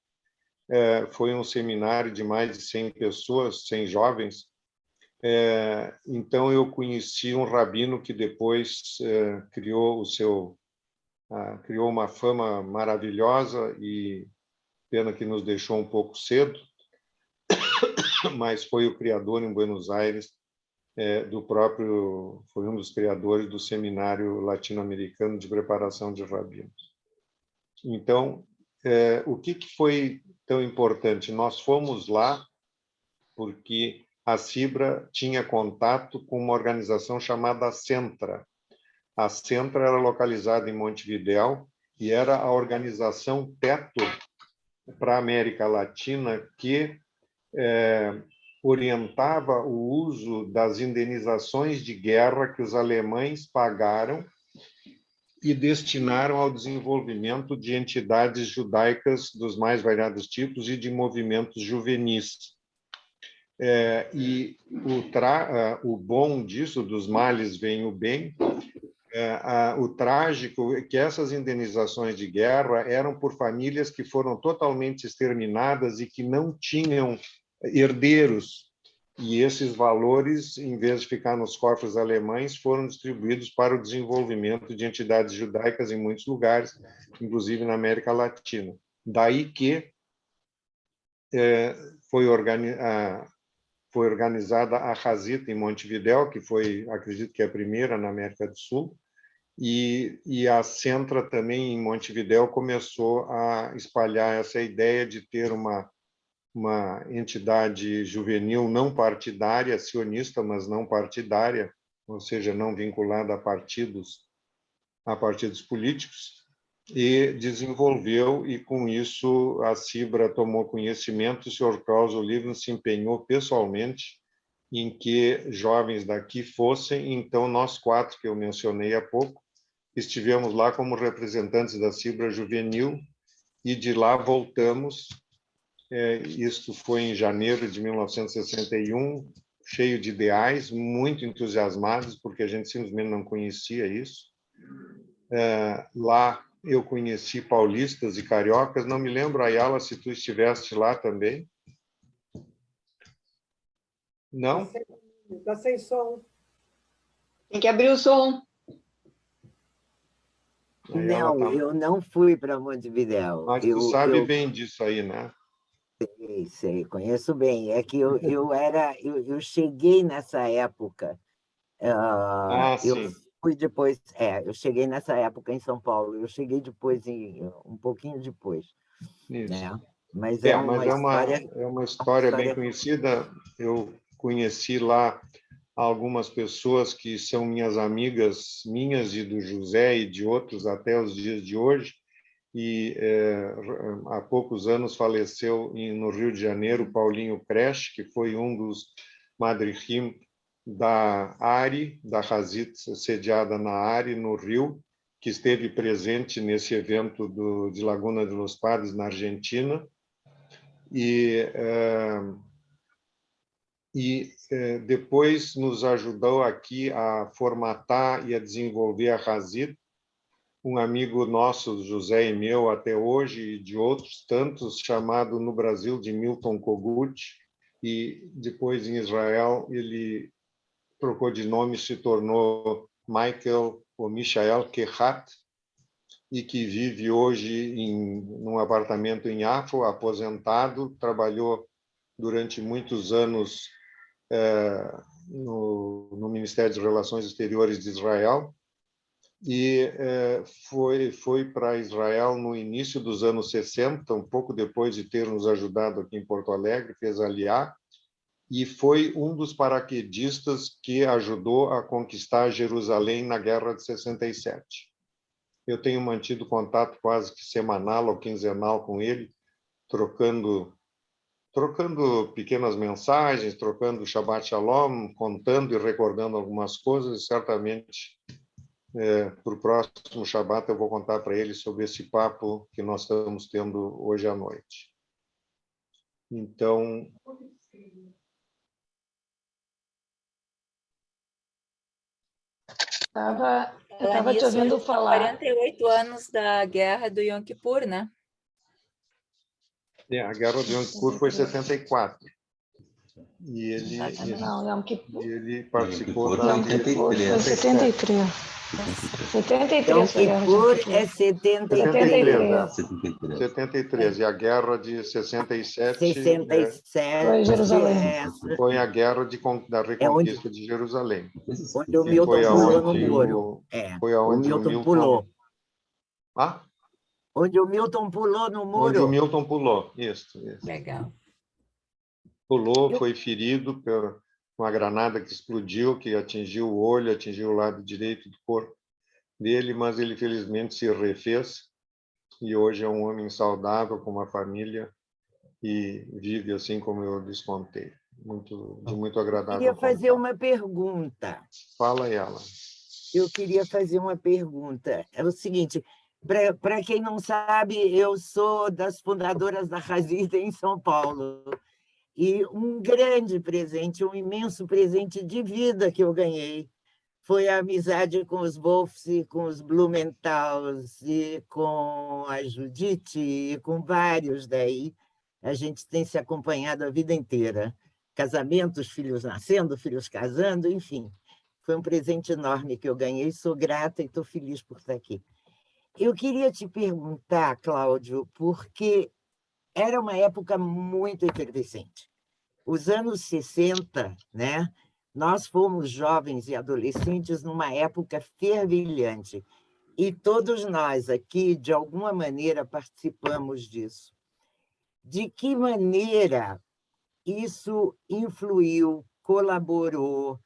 Foi um seminário de mais de 100 pessoas, 100 jovens. Então, eu conheci um rabino que depois criou uma fama maravilhosa, e pena que nos deixou um pouco cedo, mas foi o criador em Buenos Aires foi um dos criadores do Seminário Latino-Americano de Preparação de Rabinos. Então, o que foi tão importante? Nós fomos lá porque a Cibra tinha contato com uma organização chamada Centra. A Centra era localizada em Montevidéu e era a organização teto para a América Latina que orientava o uso das indenizações de guerra que os alemães pagaram e destinaram ao desenvolvimento de entidades judaicas dos mais variados tipos e de movimentos juvenis. E o bom disso, dos males vem o bem, o trágico é que essas indenizações de guerra eram por famílias que foram totalmente exterminadas e que não tinham herdeiros, e esses valores, em vez de ficar nos cofres alemães, foram distribuídos para o desenvolvimento de entidades judaicas em muitos lugares, inclusive na América Latina. Daí que foi organizada a Hazit em Montevidéu, que foi, acredito que a primeira na América do Sul, e a Centra também em Montevidéu começou a espalhar essa ideia de ter uma entidade juvenil não partidária, sionista, mas não partidária, ou seja, não vinculada a partidos políticos, e desenvolveu, e com isso a Cibra tomou conhecimento. O Sr. Klaus Oliven se empenhou pessoalmente em que jovens daqui fossem. Então, nós 4, que eu mencionei há pouco, estivemos lá como representantes da Cibra Juvenil, e de lá voltamos. Isto foi em janeiro de 1961, cheio de ideais, muito entusiasmados, porque a gente simplesmente não conhecia isso. Lá eu conheci paulistas e cariocas. Não me lembro, Ayala, se tu estiveste lá também. Não? Está sem som. Tem que abrir o som. Não, eu não fui para Montevidéu. Mas tu sabe bem disso aí, né? Sei, conheço bem. É que eu cheguei nessa época. Eu fui depois. Eu cheguei nessa época em São Paulo. Eu cheguei depois, um pouquinho depois. Isso. Né? Mas é uma história bem conhecida. Eu conheci lá algumas pessoas que são minhas amigas, minhas e do José e de outros até os dias de hoje, e há poucos anos faleceu no Rio de Janeiro Paulinho Creche, que foi um dos madrihim da ARI, da Hazit, sediada na ARI, no Rio, que esteve presente nesse evento de Laguna de los Padres, na Argentina, e depois nos ajudou aqui a formatar e a desenvolver a Hazit, um amigo nosso, José e meu, até hoje, e de outros tantos, chamado no Brasil de Milton Kogut, e depois em Israel ele trocou de nome e se tornou Michael ou Michael Kehat, e que vive hoje num apartamento em Yafo, aposentado, trabalhou durante muitos anos no Ministério das Relações Exteriores de Israel, e foi para Israel no início dos anos 60, um pouco depois de ter nos ajudado aqui em Porto Alegre, fez Aliá, e foi um dos paraquedistas que ajudou a conquistar Jerusalém na Guerra de 67. Eu tenho mantido contato quase que semanal ou quinzenal com ele, trocando pequenas mensagens, trocando Shabbat Shalom, contando e recordando algumas coisas, e certamente para o próximo Shabbat eu vou contar para ele sobre esse papo que nós estamos tendo hoje à noite. Então, eu estava te ouvindo falar. 48 anos da guerra do Yom Kippur, né? A guerra do Yom Kippur foi em 74. E ele participou da... Yom Kippur foi 73. 73 Yom Kippur é 73. E a guerra de 67 foi Jerusalém. Foi a guerra da reconquista de Jerusalém. Onde o Milton pulou no muro. Foi aonde o Milton pulou. Ah? Onde o Milton pulou no muro. Onde o Milton pulou, isso. Legal. Pulou, foi ferido por uma granada que explodiu, que atingiu o olho, atingiu o lado direito do corpo dele, mas ele felizmente se refez e hoje é um homem saudável, com uma família, e vive assim como eu lhes contei. De muito agradável. Eu queria fazer uma pergunta. Fala, ela. Eu queria fazer uma pergunta. É o seguinte, para quem não sabe, eu sou das fundadoras da Hazit em São Paulo. E um grande presente, um imenso presente de vida que eu ganhei foi a amizade com os Wolfs e com os Blumenthaus e com a Judite e com vários daí. A gente tem se acompanhado a vida inteira. Casamentos, filhos nascendo, filhos casando, enfim. Foi um presente enorme que eu ganhei, sou grata e estou feliz por estar aqui. Eu queria te perguntar, Cláudio, porque era uma época muito efervescente. Os anos 60, né? Nós fomos jovens e adolescentes numa época fervilhante. E todos nós aqui, de alguma maneira, participamos disso. De que maneira isso influiu, colaborou,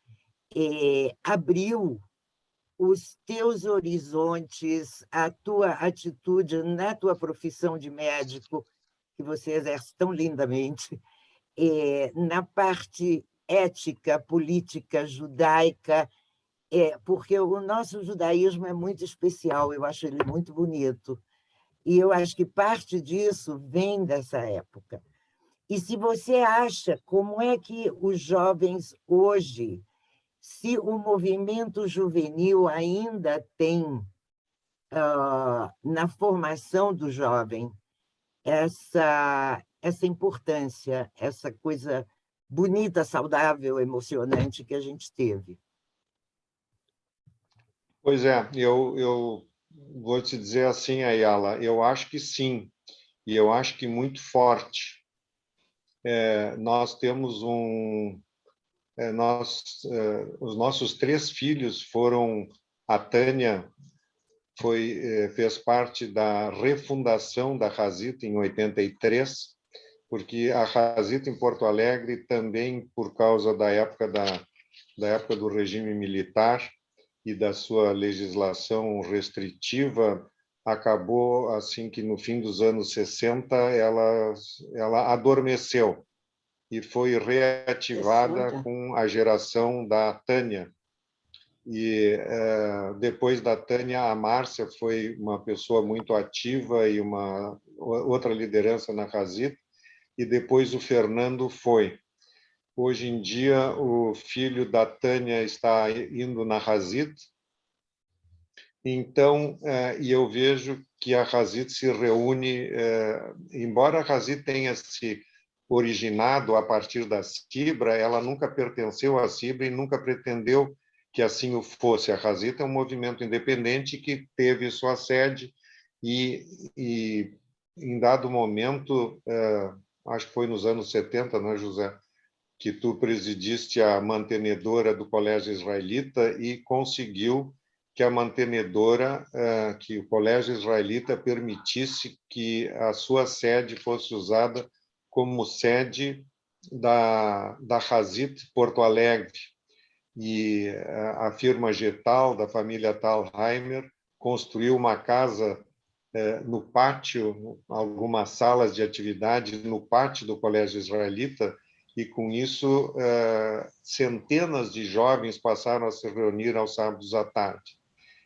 abriu os teus horizontes, a tua atitude na tua profissão de médico, que você exerce tão lindamente, na parte ética, política, judaica, porque o nosso judaísmo é muito especial, eu acho ele muito bonito, e eu acho que parte disso vem dessa época. E se você acha, como é que os jovens hoje, se o movimento juvenil ainda tem, na formação do jovem, essa importância, essa coisa bonita, saudável, emocionante que a gente teve? Pois é, eu vou te dizer assim, Ayala, eu acho que sim, e eu acho que muito forte. Nós temos os nossos 3 filhos foram... A Tânia fez parte da refundação da Hazit em 83, porque a Hazit em Porto Alegre também, por causa da época da época do regime militar e da sua legislação restritiva, acabou assim que no fim dos anos 60 ela adormeceu e foi reativada com a geração da Tânia. E depois da Tânia, a Márcia foi uma pessoa muito ativa e uma outra liderança na Hazit, e depois o Fernando foi. Hoje em dia, o filho da Tânia está indo na Hazit. Então, e eu vejo que a Hazit se reúne, embora a Hazit tenha se originado a partir da Cibra, ela nunca pertenceu à Cibra e nunca pretendeu que assim o fosse. A Hazit é um movimento independente que teve sua sede e em dado momento, acho que foi nos anos 70, não é, José, que tu presidiste a mantenedora do Colégio Israelita e conseguiu que a mantenedora, que o Colégio Israelita permitisse que a sua sede fosse usada como sede da Hazit Porto Alegre. E a firma Getal, da família Thalheimer, construiu uma casa no pátio, algumas salas de atividade no pátio do Colégio Israelita, e com isso centenas de jovens passaram a se reunir aos sábados à tarde.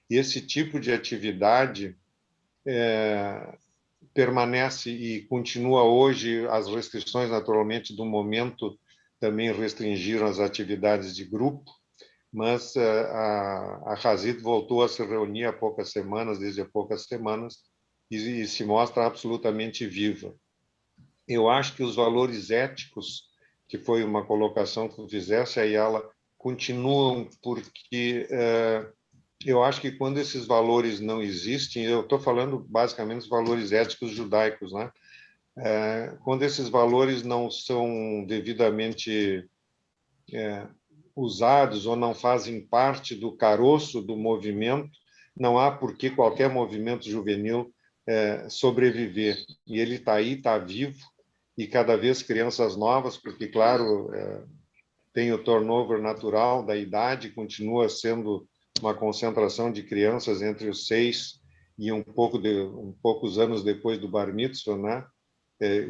E esse tipo de atividade permanece e continua hoje. As restrições, naturalmente, do momento também restringiram as atividades de grupo, mas a Hazit voltou a se reunir há poucas semanas, desde há poucas semanas, e se mostra absolutamente viva. Eu acho que os valores éticos, que foi uma colocação que tu fizesse, aí ela continuam, porque eu acho que quando esses valores não existem, eu estou falando basicamente dos valores éticos judaicos, né? Quando esses valores não são devidamente usados ou não fazem parte do caroço do movimento, não há por que qualquer movimento juvenil sobreviver. E ele está aí, está vivo, e cada vez crianças novas, porque, claro, tem o turnover natural da idade, continua sendo uma concentração de crianças entre os 6 e poucos anos depois do Bar Mitzvah, né?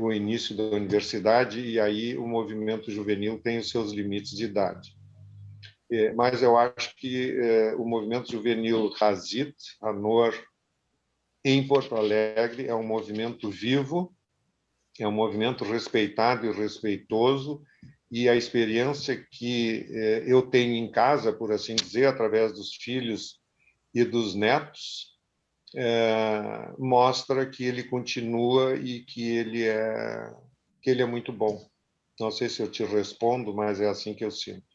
O início da universidade, e aí o movimento juvenil tem os seus limites de idade. Mas eu acho que o movimento juvenil Hazit, Anor, em Porto Alegre, é um movimento vivo, é um movimento respeitado e respeitoso, e a experiência que eu tenho em casa, por assim dizer, através dos filhos e dos netos, mostra que ele continua e que ele é muito bom. Não sei se eu te respondo, mas é assim que eu sinto.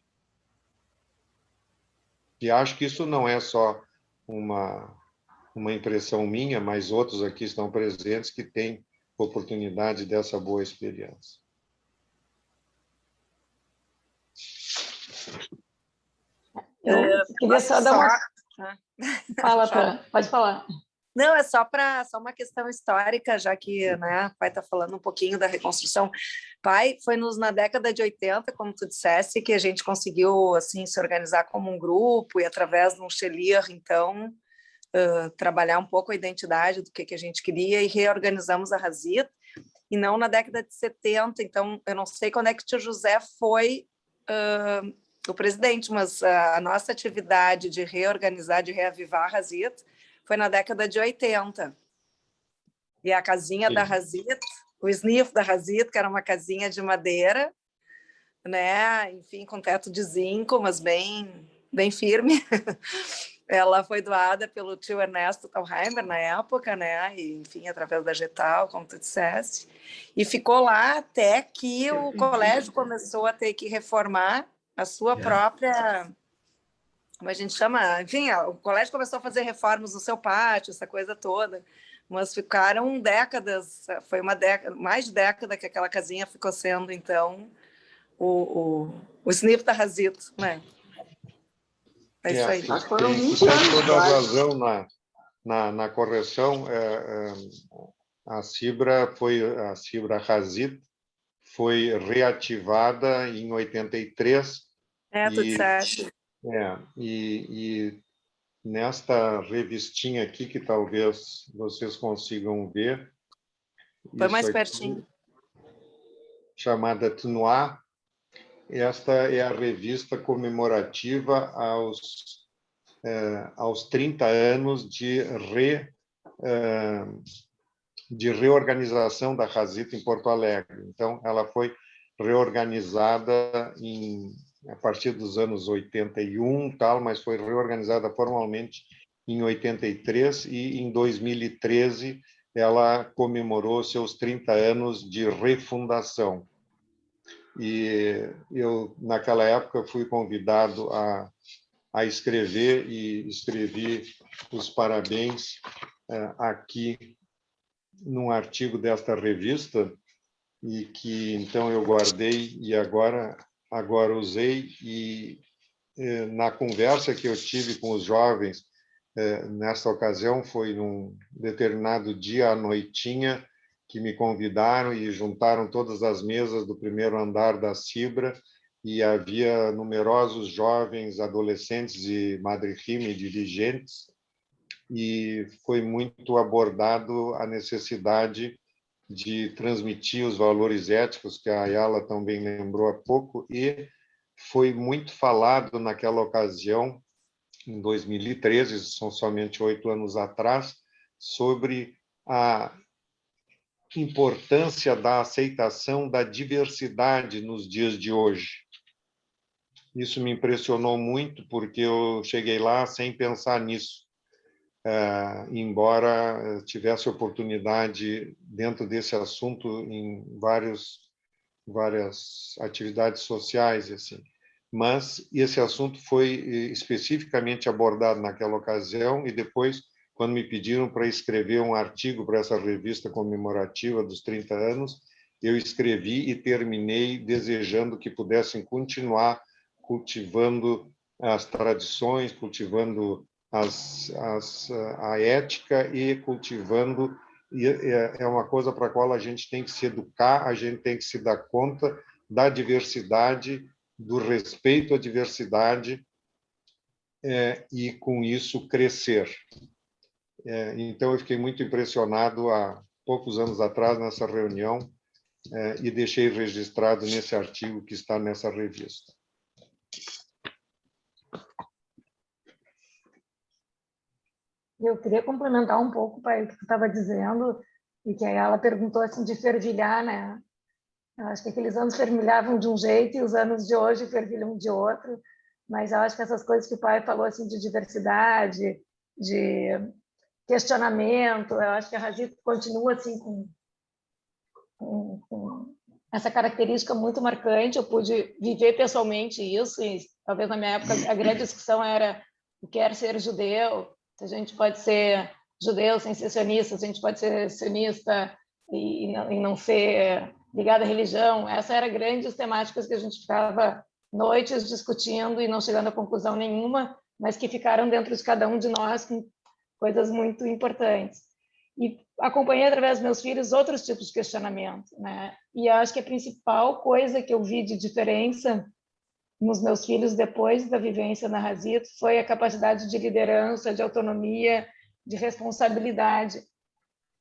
E acho que isso não é só uma impressão minha, mas outros aqui estão presentes que têm oportunidade dessa boa experiência. Eu queria só dar uma... Pode falar. Não, é só uma questão histórica, já que, né, o pai está falando um pouquinho da reconstrução. Pai, foi na década de 80, como tu dissesse, que a gente conseguiu assim se organizar como um grupo e através de um Shelir, então, trabalhar um pouco a identidade do que a gente queria e reorganizamos a Hazit, e não na década de 70. Então, eu não sei quando é que o tio José foi o presidente, mas a nossa atividade de reorganizar, de reavivar a Hazit, foi na década de 80. E a casinha da Hazit, o sniff da Hazit, que era uma casinha de madeira, né? Enfim, com teto de zinco, mas bem firme. Ela foi doada pelo tio Ernesto Thalheimer na época, né? E, enfim, através da Getal, como tu disseste. E ficou lá até que o colégio começou a ter que reformar a sua própria... Como a gente chama, enfim, o colégio começou a fazer reformas no seu pátio, essa coisa toda, mas ficaram décadas, foi mais de década que aquela casinha ficou sendo, então, o sniff da Hazit, né? É isso aí. Tem toda a razão na correção. A Cibra Hazit foi reativada em 83, Tu disseste. E nesta revistinha aqui, que talvez vocês consigam ver. Foi mais pertinho. Chamada Tenoir. Esta é a revista comemorativa aos 30 anos de reorganização da Rasita em Porto Alegre. Então, ela foi reorganizada a partir dos anos 81, mas foi reorganizada formalmente em 83 e em 2013 ela comemorou seus 30 anos de refundação. E eu, naquela época, fui convidado a escrever e escrevi os parabéns aqui num artigo desta revista, e que então eu guardei e agora usei. E na conversa que eu tive com os jovens nessa ocasião, foi num determinado dia à noitinha que me convidaram e juntaram todas as mesas do primeiro andar da Cibra, e havia numerosos jovens, adolescentes e madrihim e dirigentes, e foi muito abordado a necessidade de transmitir os valores éticos, que a Ayala também lembrou há pouco, e foi muito falado naquela ocasião, em 2013, são somente 8 anos atrás, sobre a importância da aceitação da diversidade nos dias de hoje. Isso me impressionou muito, porque eu cheguei lá sem pensar nisso, embora tivesse oportunidade, dentro desse assunto, em várias atividades sociais, assim. Mas esse assunto foi especificamente abordado naquela ocasião, e depois, quando me pediram para escrever um artigo para essa revista comemorativa dos 30 anos, eu escrevi e terminei desejando que pudessem continuar cultivando as tradições, cultivando a ética e cultivando. E é uma coisa para a qual a gente tem que se educar, a gente tem que se dar conta da diversidade, do respeito à diversidade, e, com isso, crescer. Então, eu fiquei muito impressionado há poucos anos atrás, nessa reunião, e deixei registrado nesse artigo que está nessa revista. Eu queria complementar um pouco, pai, o que tu estava dizendo, e que aí ela perguntou assim, de fervilhar, né? Eu acho que aqueles anos fervilhavam de um jeito e os anos de hoje fervilham de outro, mas eu acho que essas coisas que o pai falou assim, de diversidade, de questionamento, eu acho que a Rasita continua assim com essa característica muito marcante. Eu pude viver pessoalmente isso, e talvez na minha época a grande discussão era o que era ser judeu, se a gente pode ser judeu sem ser sionista, se a gente pode ser sionista e não ser ligado à religião. Essa era grandes temáticas que a gente ficava noites discutindo e não chegando a conclusão nenhuma, mas que ficaram dentro de cada um de nós com coisas muito importantes. E acompanhei através dos meus filhos outros tipos de questionamento, né? E acho que a principal coisa que eu vi de diferença nos meus filhos depois da vivência na Rasita foi a capacidade de liderança, de autonomia, de responsabilidade.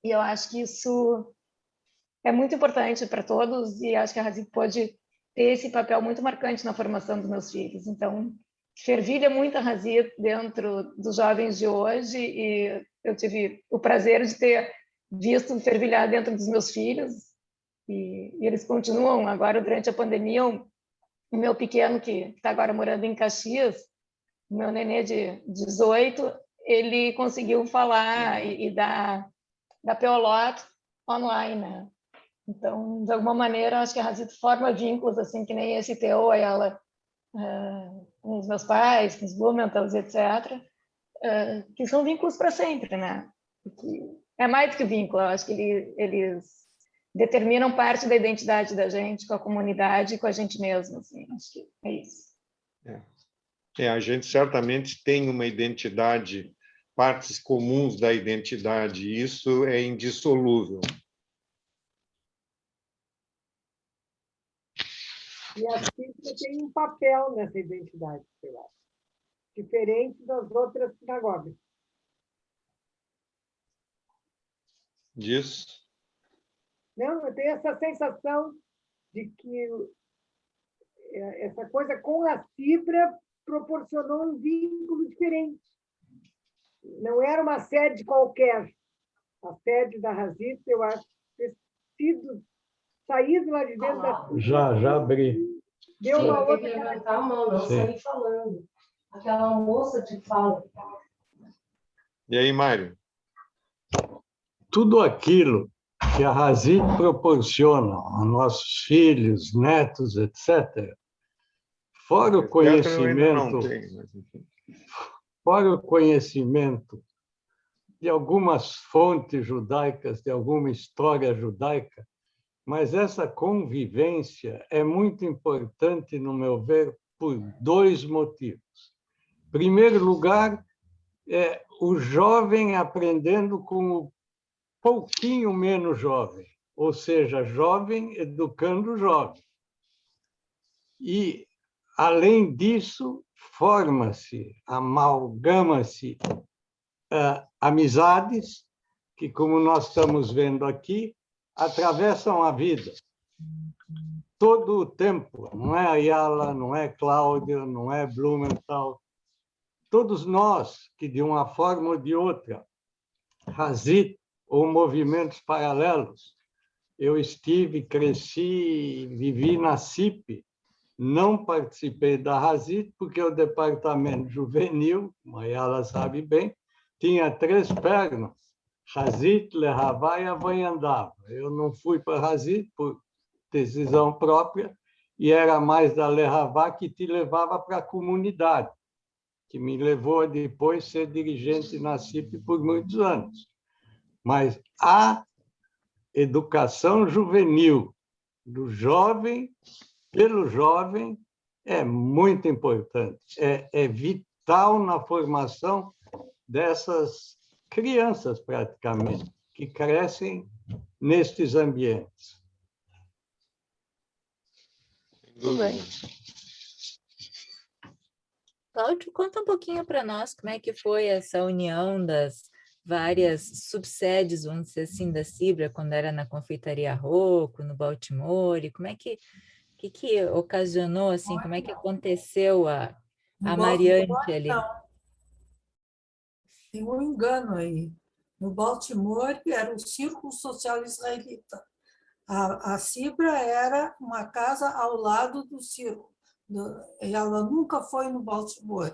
E eu acho que isso é muito importante para todos, e acho que a Rasita pode ter esse papel muito marcante na formação dos meus filhos. Então, fervilha muito a Rasita dentro dos jovens de hoje, e eu tive o prazer de ter visto fervilhar dentro dos meus filhos, e eles continuam agora durante a pandemia. O meu pequeno, que está agora morando em Caxias, o meu nenê de 18, ele conseguiu falar e dar Peoloto online, né? Então, de alguma maneira, acho que a Rasita forma vínculos, assim, que nem esse teu, ela, com os meus pais, com os Blumentals, etc., que são vínculos para sempre, né? É mais do que vínculo, eu acho que eles determinam parte da identidade da gente, com a comunidade e com a gente mesmo, assim, acho que é isso. A gente certamente tem uma identidade, partes comuns da identidade, e isso é indissolúvel. E a Cíbra tem um papel nessa identidade, eu acho, diferente das outras sinagogas. Diz? Não, eu tenho essa sensação de que essa coisa com a Cíbra proporcionou um vínculo diferente. Não era uma sede qualquer. A sede da Hazit, eu acho, ter sido saído lá de dentro da Cíbra. Já abri. Deu uma outra. Tem que levantar a mão, não sair falando. Aquela moça te fala. E aí, Mário? Tudo aquilo que a Hazit proporciona a nossos filhos, netos, etc., fora o conhecimento, fora o conhecimento de algumas fontes judaicas, de alguma história judaica, mas essa convivência é muito importante, no meu ver, por dois motivos. Em primeiro lugar, é o jovem aprendendo com o pouquinho menos jovem, ou seja, jovem educando jovem. E, além disso, forma-se, amalgama-se amizades que, como nós estamos vendo aqui, atravessam a vida. Todo o tempo, não é Ayala, não é Cláudia, não é Blumenthal. Todos nós que, de uma forma ou de outra, Hazit ou movimentos paralelos, eu estive, cresci, vivi na CIP, não participei da Hazit, porque o departamento juvenil, Ayala sabe bem, tinha 3 pernas, Hazit, Lehavá e Avanhandava. Eu não fui para a Hazit por decisão própria, e era mais da Lehavá que te levava para a comunidade, que me levou a depois ser dirigente na CIP por muitos anos. Mas a educação juvenil do jovem, pelo jovem, é muito importante, é vital na formação dessas crianças, praticamente, que crescem nestes ambientes. Tudo bem. Cláudio, conta um pouquinho para nós como é que foi essa união das várias subsedes, vamos dizer assim, da Cíbra, quando era na Confeitaria Rocco, no Baltimore, como é que ocasionou, assim, como é que aconteceu a Mariante ali? Não. Tem um engano aí. No Baltimore era o Círculo Social Israelita. A Cíbra era uma casa ao lado do Círculo. Ela nunca foi no Baltimore.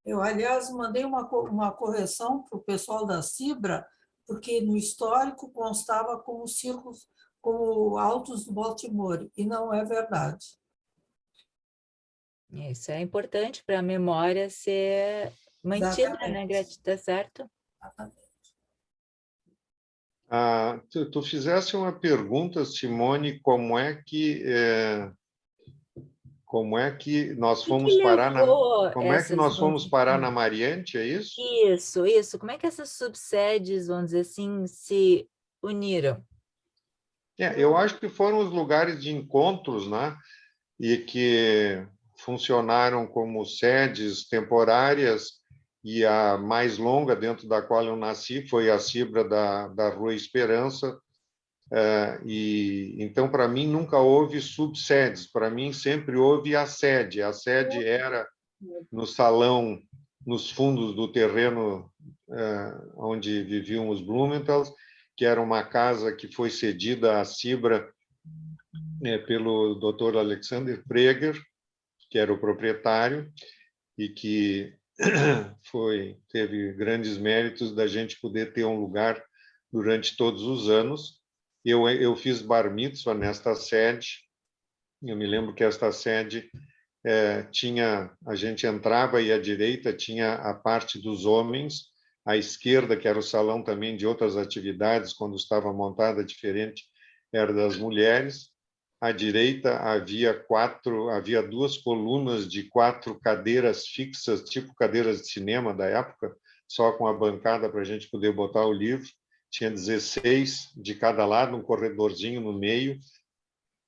Eu, aliás, mandei uma correção para o pessoal da Cíbra, porque no histórico constava como círculos, como Altos do Baltimore, e não é verdade. Isso é importante para a memória ser mantida, né, Gratidão, certo? Tu fizesse uma pergunta, Simone, como é que nós fomos parar na Mariante, é isso? Isso. Como é que essas subsedes, vamos dizer assim, se uniram? Eu acho que foram os lugares de encontros, né? E que funcionaram como sedes temporárias, e a mais longa dentro da qual eu nasci foi a Cíbra da Rua Esperança. E então, para mim, nunca houve subsedes, para mim sempre houve a sede. A sede era no salão, nos fundos do terreno onde viviam os Blumenthals, que era uma casa que foi cedida à Cíbra pelo Dr. Alexander Prager, que era o proprietário, e que teve grandes méritos da gente poder ter um lugar durante todos os anos. Eu fiz bar mitzvah nesta sede. Eu me lembro que esta sede a gente entrava e à direita tinha a parte dos homens, à esquerda, que era o salão também de outras atividades, quando estava montada diferente, era das mulheres. À direita havia 2 colunas de 4 cadeiras fixas, tipo cadeiras de cinema da época, só com a bancada para a gente poder botar o livro. Tinha 16 de cada lado, um corredorzinho no meio.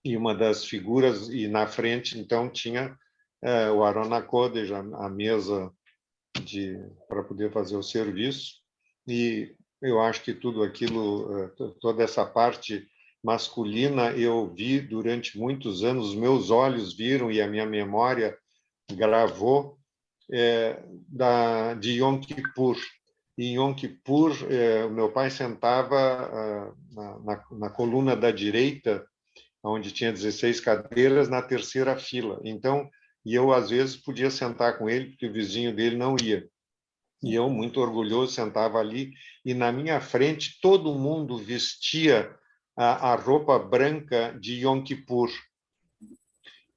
e uma das figuras, e na frente, então, tinha o Arona Kodesh, a mesa para poder fazer o serviço, e eu acho que tudo aquilo, toda essa parte masculina, eu vi durante muitos anos, os meus olhos viram e a minha memória gravou de Yom Kippur. Em Yom Kippur, o meu pai sentava na coluna da direita, onde tinha 16 cadeiras, na terceira fila. Então, e eu, às vezes, podia sentar com ele, porque o vizinho dele não ia. E eu, muito orgulhoso, sentava ali, e na minha frente todo mundo vestia a roupa branca de Yom Kippur.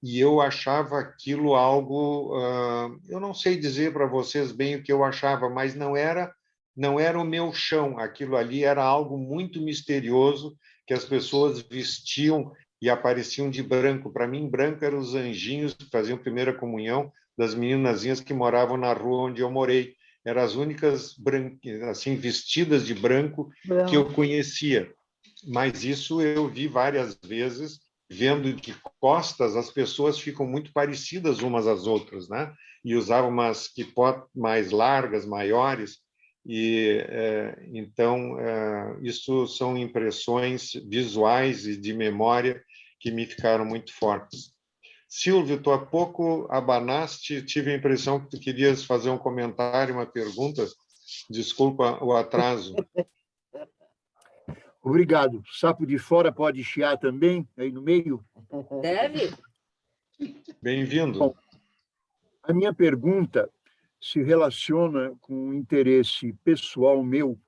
E eu achava aquilo algo... eu não sei dizer para vocês bem o que eu achava, mas não era o meu chão. Aquilo ali era algo muito misterioso, que as pessoas vestiam e apareciam de branco. Para mim, branco eram os anjinhos que faziam primeira comunhão das meninazinhas que moravam na rua onde eu morei. Eram as únicas assim, vestidas de branco que eu conhecia. Mas isso eu vi várias vezes, vendo de costas, as pessoas ficam muito parecidas umas às outras, né? E usavam umas kipot mais largas, maiores. E então, isso são impressões visuais e de memória que me ficaram muito fortes. Silvio, tu há pouco abanaste, tive a impressão que tu querias fazer um comentário, uma pergunta. Desculpa o atraso. Obrigado. Sapo de fora pode chiar também, aí no meio? Deve. Bem-vindo. Bom, a minha pergunta se relaciona com um interesse pessoal meu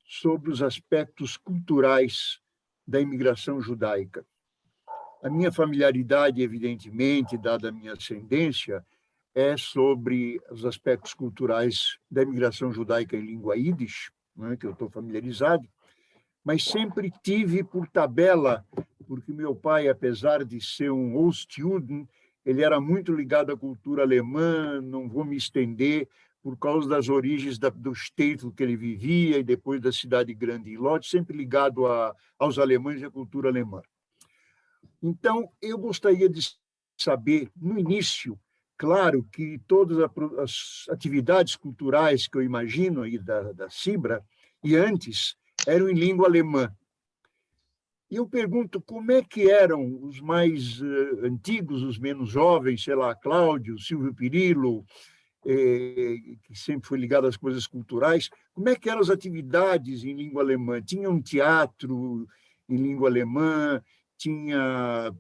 sobre os aspectos culturais da imigração judaica. A minha familiaridade, evidentemente, dada a minha ascendência, é sobre os aspectos culturais da imigração judaica em língua Yiddish, né, que eu estou familiarizado, mas sempre tive por tabela, porque meu pai, apesar de ser um Ostjuden, ele era muito ligado à cultura alemã, não vou me estender, por causa das origens do Shtetl que ele vivia e depois da cidade grande de Lodz, sempre ligado aos alemães e à cultura alemã. Então, eu gostaria de saber, no início, claro que todas as atividades culturais que eu imagino aí da Cibra, e antes, eram em língua alemã. E eu pergunto como é que eram os mais antigos, os menos jovens, sei lá, Cláudio, Silvio Pirillo, que sempre foi ligado às coisas culturais, como é que eram as atividades em língua alemã? Tinha um teatro em língua alemã, tinha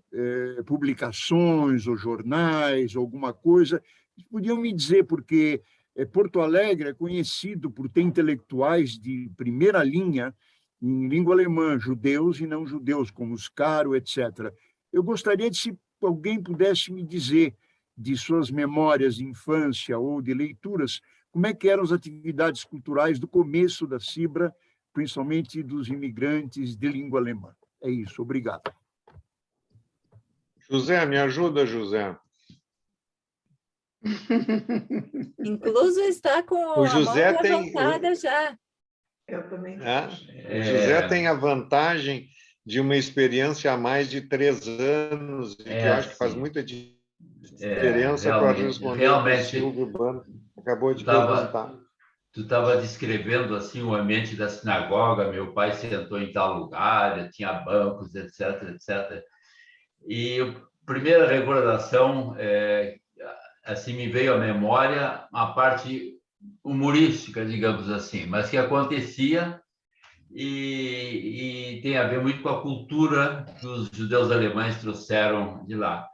publicações ou jornais, alguma coisa? Podiam me dizer, porque Porto Alegre é conhecido por ter intelectuais de primeira linha em língua alemã, judeus e não judeus, como os Caro, etc. Eu gostaria de, se alguém pudesse me dizer, de suas memórias de infância ou de leituras, como é que eram as atividades culturais do começo da Cibra, principalmente dos imigrantes de língua alemã. É isso, obrigado. José, me ajuda, José. Incluso está com o José a mão levantada já. Eu também. O José tem a vantagem de uma experiência há mais de 3 anos, e que eu acho que faz muita diferença para responder realmente, o Silvio Bano acabou de perguntar. Tu estava descrevendo assim o ambiente da sinagoga, meu pai sentou em tal lugar, tinha bancos, etc, etc. E a primeira recordação, assim, me veio à memória a parte humorística, digamos assim, mas que acontecia e tem a ver muito com a cultura que os judeus alemães trouxeram de lá.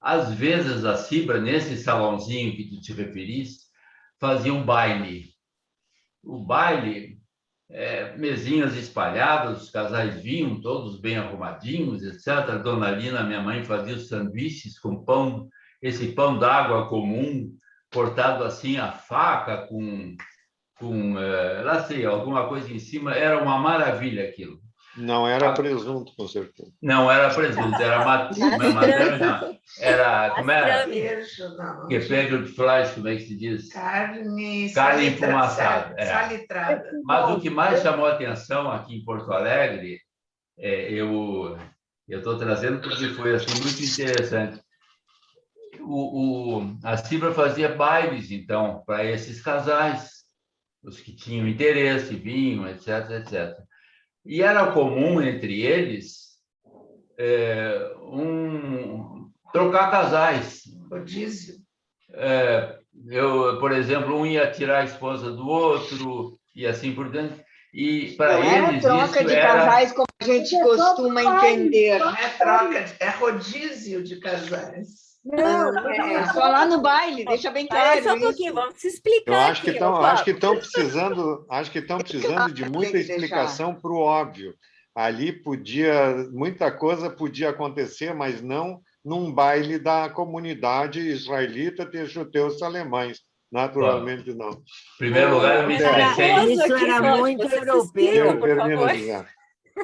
Às vezes, a Cibra, nesse salãozinho que tu te referiste, fazia um baile. O baile, mesinhas espalhadas, os casais vinham todos bem arrumadinhos, etc. A dona Lina, minha mãe, fazia os sanduíches com pão, esse pão d'água comum, cortado assim a faca, com lá sei, alguma coisa em cima. Era uma maravilha aquilo. Não era presunto, com certeza. Não era presunto, era matéria. Era, como era? Gepäckelt Fleisch, como é que se diz? Carne enfumaçada. Mas o que mais chamou a atenção aqui em Porto Alegre, eu Eu estou trazendo porque foi assim, muito interessante. A Cibra fazia bailes, então, para esses casais, os que tinham interesse, vinham, etc, etc. E era comum entre eles trocar casais. Rodízio. Por exemplo, um ia tirar a esposa do outro e assim por diante. E para eles não é troca de casais como a gente costuma entender. Não é troca, é rodízio de casais. Não, só lá no baile, deixa bem claro. Só um pouquinho, vamos se explicar. Eu acho que estão precisando de muita explicação para o óbvio. Ali muita coisa podia acontecer, mas não num baile da comunidade israelita ter judeus alemães. Naturalmente, não. Em primeiro lugar, eu me expressei... Isso era muito europeu. Em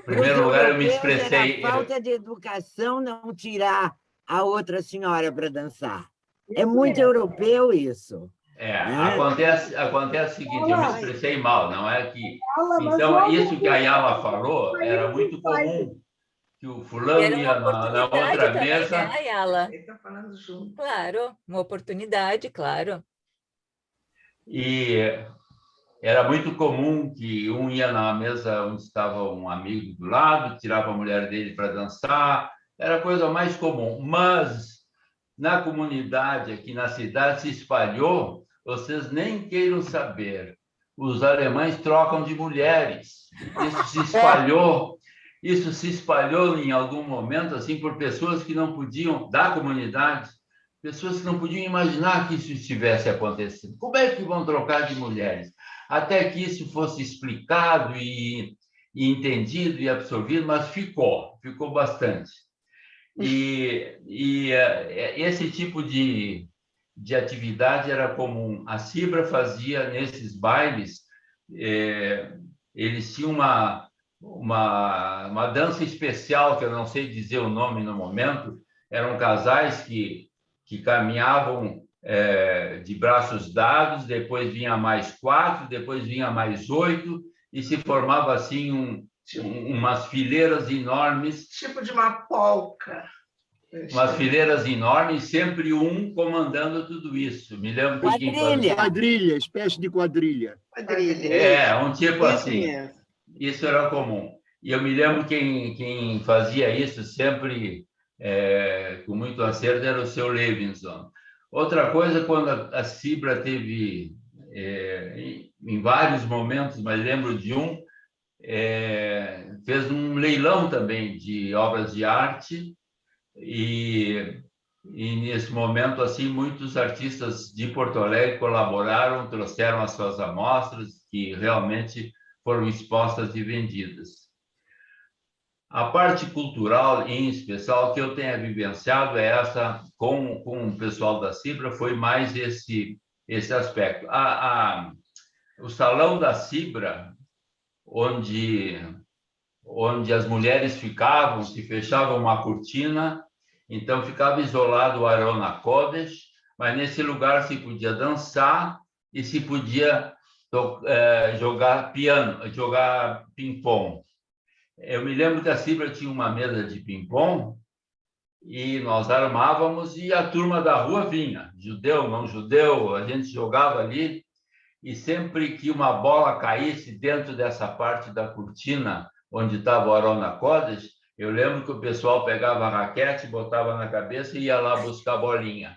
primeiro lugar, eu me expressei... Era falta de educação não tirar a outra senhora para dançar. É muito europeu isso. Acontece o seguinte, eu me expressei mal, não é que... Então, isso que a Yala falou era muito comum, que o fulano ia na outra mesa... Né, Yala? Ele está falando junto. Claro, uma oportunidade, claro. E era muito comum que um ia na mesa onde estava um amigo do lado, tirava a mulher dele para dançar, era a coisa mais comum. Mas na comunidade, aqui na cidade, se espalhou, vocês nem queiram saber, os alemães trocam de mulheres. Isso se espalhou em algum momento assim por pessoas que não podiam, da comunidade, pessoas que não podiam imaginar que isso estivesse acontecendo. Como é que vão trocar de mulheres? Até que isso fosse explicado e entendido e absorvido, mas ficou bastante. E esse tipo de atividade era comum. A Cibra fazia nesses bailes, eles tinham uma dança especial, que eu não sei dizer o nome no momento, eram casais que caminhavam de braços dados, depois vinha mais 4, depois vinha mais 8, e se formava assim umas fileiras enormes. Tipo de uma polca. Umas fileiras enormes, sempre um comandando tudo isso. Me lembro que quadrilha, espécie de quadrilha. Um tipo assim. Isso era comum. E eu me lembro quem fazia isso sempre com muito acerto era o seu Levinson. Outra coisa, quando a Cibra teve, em vários momentos, mas lembro de fez um leilão também de obras de arte e nesse momento, assim, muitos artistas de Porto Alegre colaboraram, trouxeram as suas amostras que realmente foram expostas e vendidas. A parte cultural, em especial, que eu tenha vivenciado é essa, com o pessoal da Cibra, foi mais esse aspecto. O salão da Cibra, onde as mulheres ficavam, se fechava uma cortina, então ficava isolado o Arona Kodesh, mas nesse lugar se podia dançar e se podia jogar piano, jogar ping-pong. Eu me lembro que a Cibra tinha uma mesa de ping-pong e nós armávamos e a turma da rua vinha, judeu, não judeu, a gente jogava ali e sempre que uma bola caísse dentro dessa parte da cortina onde estava o Arona Kodesh, eu lembro que o pessoal pegava a raquete, botava na cabeça e ia lá buscar a bolinha.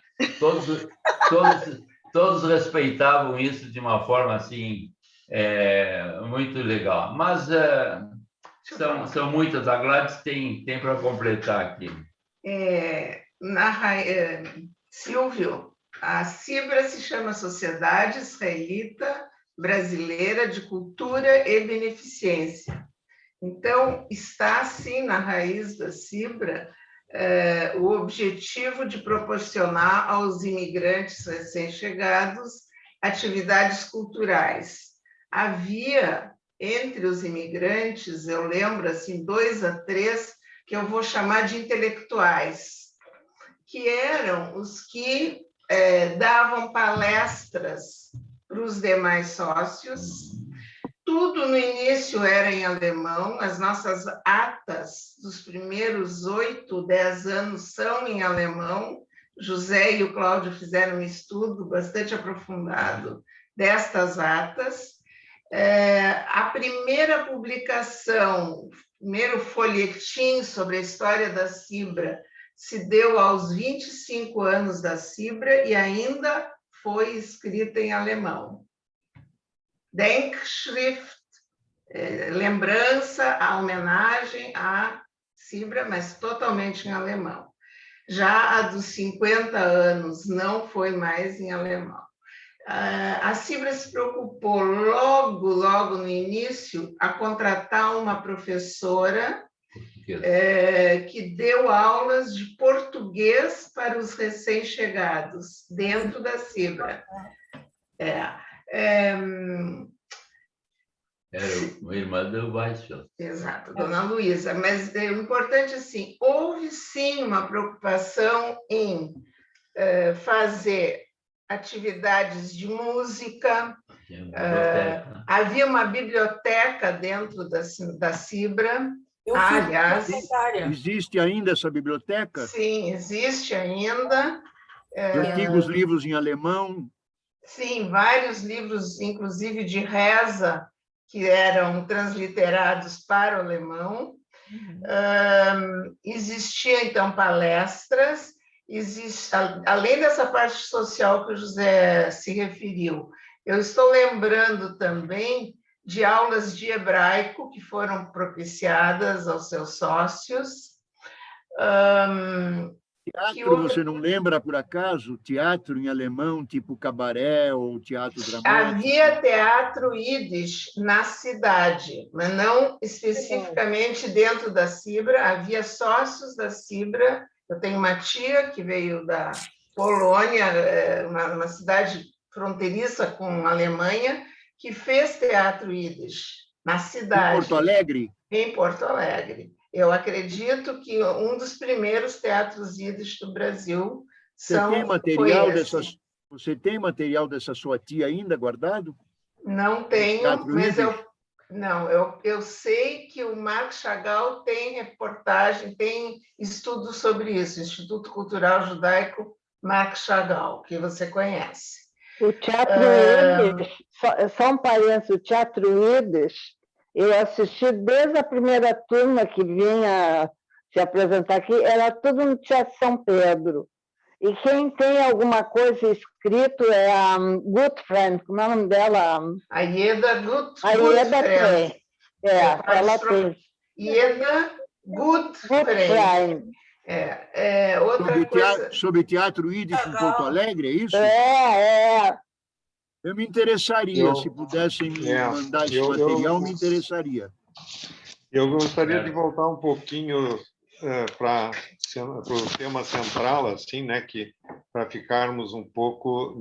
Todos respeitavam isso de uma forma assim muito legal. Mas são muitas. A Gladys tem para completar aqui. Silvio, a Cibra se chama Sociedade Israelita Brasileira de Cultura e Beneficência. Então, está, sim, na raiz da Cibra o objetivo de proporcionar aos imigrantes recém-chegados atividades culturais. Havia, entre os imigrantes, eu lembro, assim, 2 a 3, que eu vou chamar de intelectuais, que eram os que davam palestras para os demais sócios, Tudo no início era em alemão, as nossas atas dos primeiros 8, 10 anos são em alemão. José e o Cláudio fizeram um estudo bastante aprofundado destas atas. A primeira publicação, o primeiro folhetim sobre a história da Cibra se deu aos 25 anos da Cibra e ainda foi escrita em alemão. Denkschrift, lembrança, a homenagem à Cibra, mas totalmente em alemão. Já a dos 50 anos não foi mais em alemão. A Cibra se preocupou logo no início a contratar uma professora que deu aulas de português para os recém-chegados dentro da Cibra. Era uma irmã do Weissfeld. Exato, dona Luísa. Mas o importante, assim, houve sim uma preocupação em fazer atividades de música. Havia uma biblioteca dentro da Cibra. Aliás, existe ainda essa biblioteca? Sim, existe ainda. Antigos livros em alemão? Sim, vários livros, inclusive de reza, que eram transliterados para o alemão. Existia, então, palestras. Além dessa parte social que o José se referiu, eu estou lembrando também de aulas de hebraico que foram propiciadas aos seus sócios. Teatro, você não lembra, por acaso? Teatro em alemão, tipo cabaré ou teatro dramático? Havia teatro Yiddish na cidade, mas não especificamente dentro da Cibra. Havia sócios da Cibra. Eu tenho uma tia que veio da Polônia, uma cidade fronteiriça com a Alemanha, que fez teatro Yiddish na cidade. Em Porto Alegre? Em Porto Alegre. Eu acredito que um dos primeiros teatros Yiddish do Brasil Você tem material dessa sua tia ainda guardado? Não tenho, mas eu sei que o Marc Chagall tem reportagem, tem estudo sobre isso, Instituto Cultural Judaico Marc Chagall, que você conhece. O teatro Yiddish, só um parênteses, o teatro Yiddish, eu assisti desde a primeira turma que vinha se apresentar aqui, era tudo no Teatro São Pedro. E quem tem alguma coisa escrito é a Gutfriend, como é o nome dela? A Ieda Gutfriend. A Ieda tem. Ela tem. Ieda Gutfriend. Outra coisa... Sobre teatro Yiddish em Porto Alegre, é isso? Eu me interessaria, se pudessem me mandar esse material, me interessaria. Eu gostaria de voltar um pouquinho para o tema central, assim, né, que para ficarmos um pouco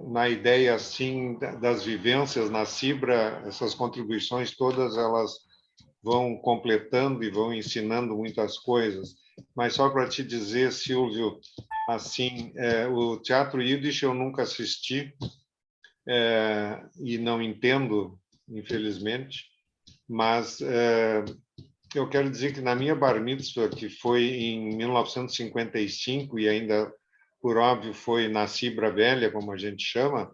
na ideia assim das vivências na Cibra. Essas contribuições todas elas vão completando e vão ensinando muitas coisas. Mas só para te dizer, Silvio, assim, o teatro Yiddish eu nunca assisti e não entendo, infelizmente, mas eu quero dizer que na minha bar mitzvah, que foi em 1955, e ainda, por óbvio, foi na Cibra Velha, como a gente chama,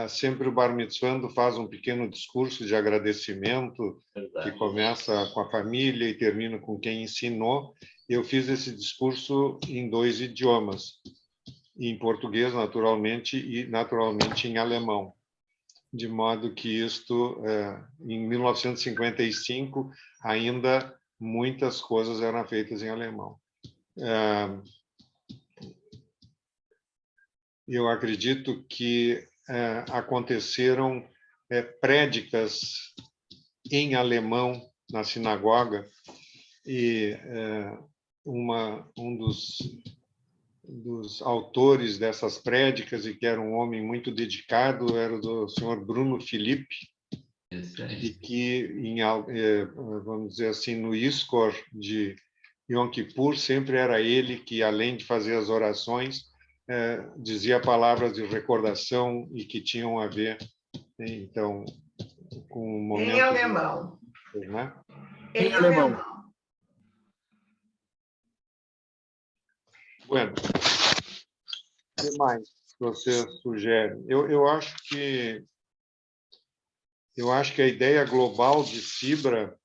sempre o bar mitzvando faz um pequeno discurso de agradecimento, que começa com a família e termina com quem ensinou. Eu fiz esse discurso em 2 idiomas, em português, naturalmente, e naturalmente em alemão. De modo que isto, em 1955, ainda muitas coisas eram feitas em alemão. Eu acredito que aconteceram prédicas em alemão na sinagoga, e um dos autores dessas prédicas, e que era um homem muito dedicado, era o senhor Bruno Filipe, e que, vamos dizer assim, no Iskor de Yom Kippur, sempre era ele que, além de fazer as orações, dizia palavras de recordação e que tinham a ver Então, com um momento... Em alemão. Né? Em alemão. Bueno, o que mais você sugere? Eu acho que a ideia global de Cibra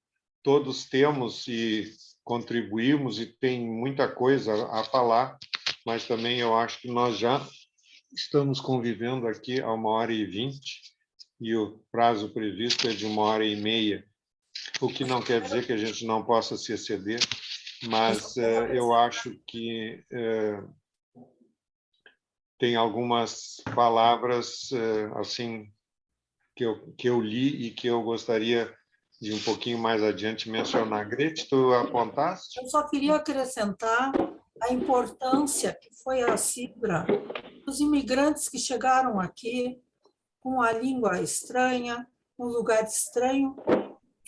todos temos e contribuímos, e tem muita coisa a falar, mas também eu acho que nós já estamos convivendo aqui há 1h20 e o prazo previsto é de 1h30, o que não quer dizer que a gente não possa se exceder, mas eu acho que tem algumas palavras assim que eu li e que eu gostaria de um pouquinho mais adiante mencionar. Grete, tu apontaste? Eu só queria acrescentar a importância que foi a Cibra dos imigrantes que chegaram aqui com a língua estranha, um lugar estranho.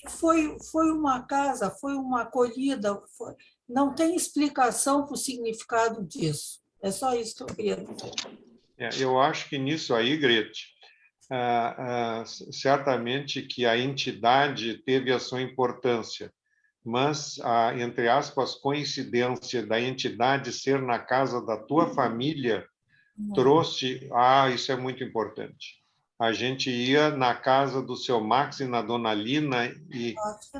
Foi uma casa, foi uma acolhida, não tem explicação para o significado disso. É só isso que eu queria dizer. Eu acho que nisso aí, Grete, certamente que a entidade teve a sua importância, mas a, entre aspas, coincidência da entidade ser na casa da tua família trouxe... isso é muito importante. A gente ia na casa do seu Max e na dona Lina,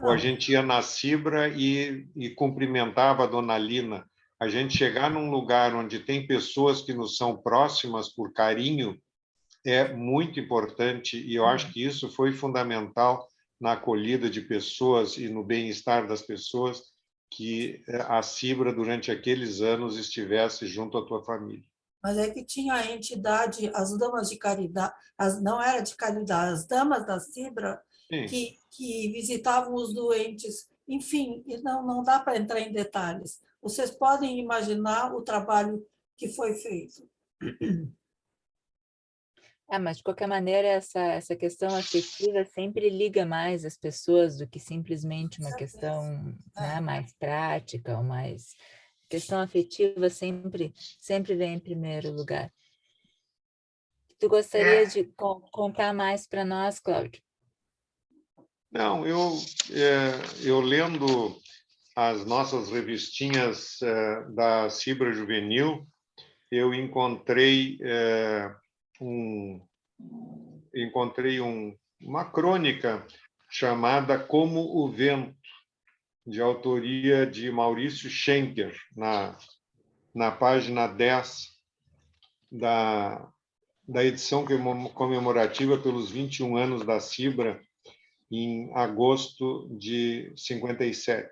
ou a gente ia na Cibra e cumprimentava a dona Lina. A gente chegar num lugar onde tem pessoas que nos são próximas por carinho é muito importante, e eu acho que isso foi fundamental na acolhida de pessoas e no bem-estar das pessoas, que a Cibra, durante aqueles anos, estivesse junto à tua família. Mas é que tinha a entidade, as damas de caridade, não era de caridade, as damas da Cibra, que visitavam os doentes. Enfim, não dá para entrar em detalhes. Vocês podem imaginar o trabalho que foi feito. Mas, de qualquer maneira, essa questão afetiva sempre liga mais as pessoas do que simplesmente uma questão, né, mais prática, ou mais... A questão afetiva sempre vem em primeiro lugar. Tu gostaria de contar mais para nós, Cláudio? Não, eu lendo as nossas revistinhas da Cibra Juvenil, eu encontrei uma crônica chamada Como o Vento, de autoria de Maurício Schenker, na página 10 da edição comemorativa pelos 21 anos da Cibra, em agosto de 57,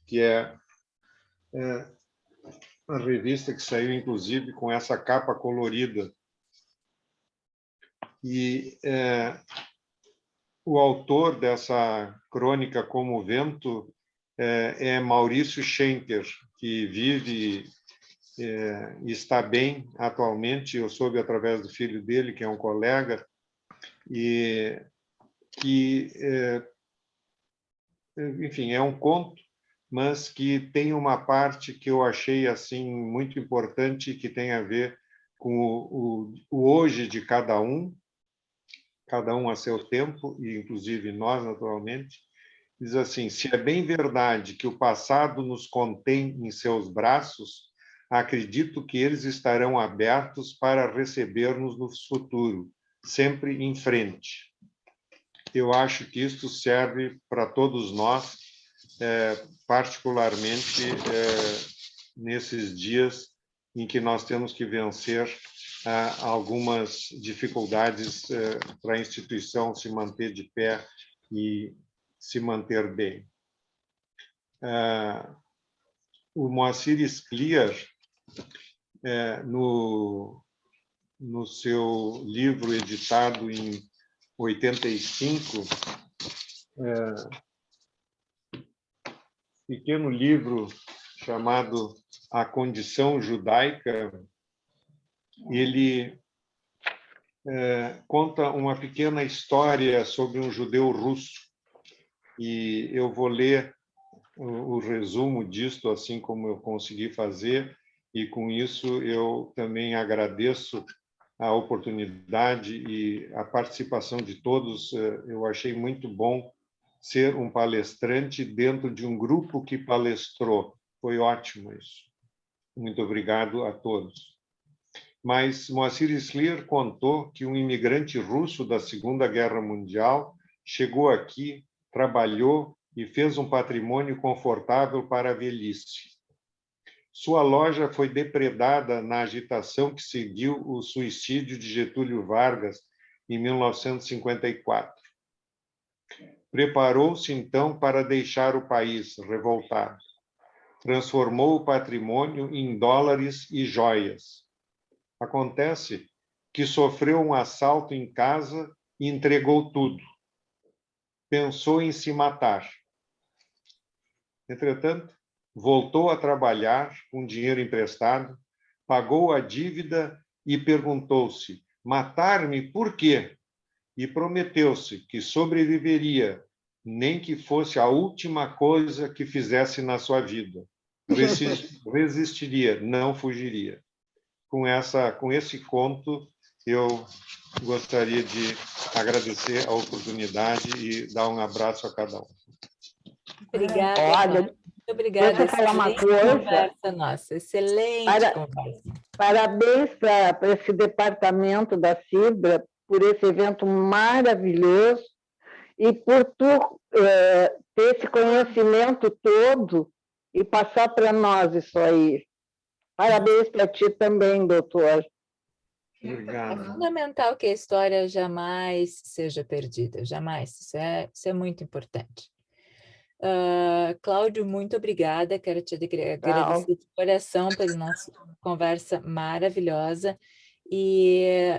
que é uma revista que saiu, inclusive, com essa capa colorida. E o autor dessa crônica Como o Vento é Maurício Schenker, que vive e está bem atualmente. Eu soube através do filho dele, que é um colega, e que, enfim, é um conto, mas que tem uma parte que eu achei assim muito importante, que tem a ver com o hoje de cada um a seu tempo, e inclusive nós, naturalmente. Diz assim: se é bem verdade que o passado nos contém em seus braços, acredito que eles estarão abertos para receber-nos no futuro, sempre em frente. Eu acho que isto serve para todos nós, particularmente nesses dias em que nós temos que vencer algumas dificuldades para a instituição se manter de pé e se manter bem. O Moacir Scliar, no seu livro editado em 85, pequeno livro chamado A Condição Judaica, ele conta uma pequena história sobre um judeu russo, e eu vou ler o resumo disto, assim como eu consegui fazer, e com isso eu também agradeço a oportunidade e a participação de todos. Eu achei muito bom ser um palestrante dentro de um grupo que palestrou. Foi ótimo isso. Muito obrigado a todos. Mas Moacir Slier contou que um imigrante russo da Segunda Guerra Mundial chegou aqui, trabalhou e fez um patrimônio confortável para a velhice. Sua loja foi depredada na agitação que seguiu o suicídio de Getúlio Vargas em 1954. Preparou-se, então, para deixar o país revoltado. Transformou o patrimônio em dólares e joias. Acontece que sofreu um assalto em casa e entregou tudo. Pensou em se matar. Entretanto, voltou a trabalhar com dinheiro emprestado, pagou a dívida e perguntou-se: matar-me por quê? E prometeu-se que sobreviveria, nem que fosse a última coisa que fizesse na sua vida. Resistiria, não fugiria. Com esse conto, eu gostaria de agradecer a oportunidade e dar um abraço a cada um. Obrigada. Olha, muito obrigada. deixa eu falar uma coisa. Conversa nossa, excelente conversa. Parabéns para esse departamento da Cibra, por esse evento maravilhoso e por tu ter esse conhecimento todo e passar para nós isso aí. Parabéns para ti também, doutor. Obrigado. É fundamental que a história jamais seja perdida, jamais. Isso é muito importante. Cláudio, muito obrigada. Quero te agradecer de coração pela nossa conversa maravilhosa. E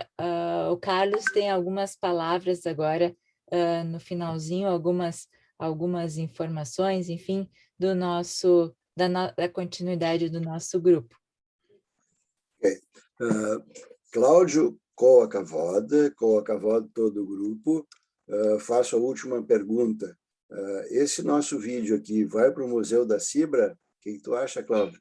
o Carlos tem algumas palavras agora no finalzinho, algumas informações, enfim, da continuidade do nosso grupo. Okay. Cláudio Coacavod, todo o grupo, faço a última pergunta. Esse nosso vídeo aqui vai para o Museu da Cibra? O que tu acha, Cláudio?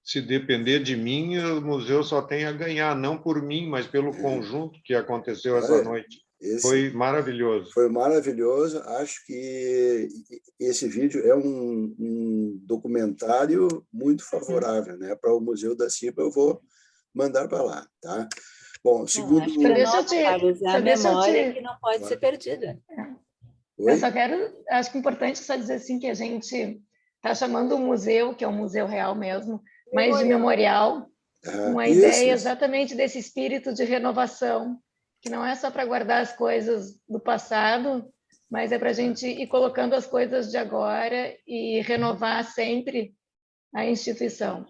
Se depender de mim, o museu só tem a ganhar, não por mim, mas pelo conjunto que aconteceu essa noite. Foi maravilhoso. Foi maravilhoso. Acho que esse vídeo é um documentário muito favorável, né? Para o Museu da Cibra, eu vou mandar para lá, tá? Bom, segundo... Acho que Carlos, é a memória que não pode ser perdida. Eu só acho que é importante só dizer assim que a gente está chamando o museu, que é um museu real mesmo, mas de memorial, com a ideia exatamente desse espírito de renovação, que não é só para guardar as coisas do passado, mas é para a gente ir colocando as coisas de agora e renovar sempre a instituição.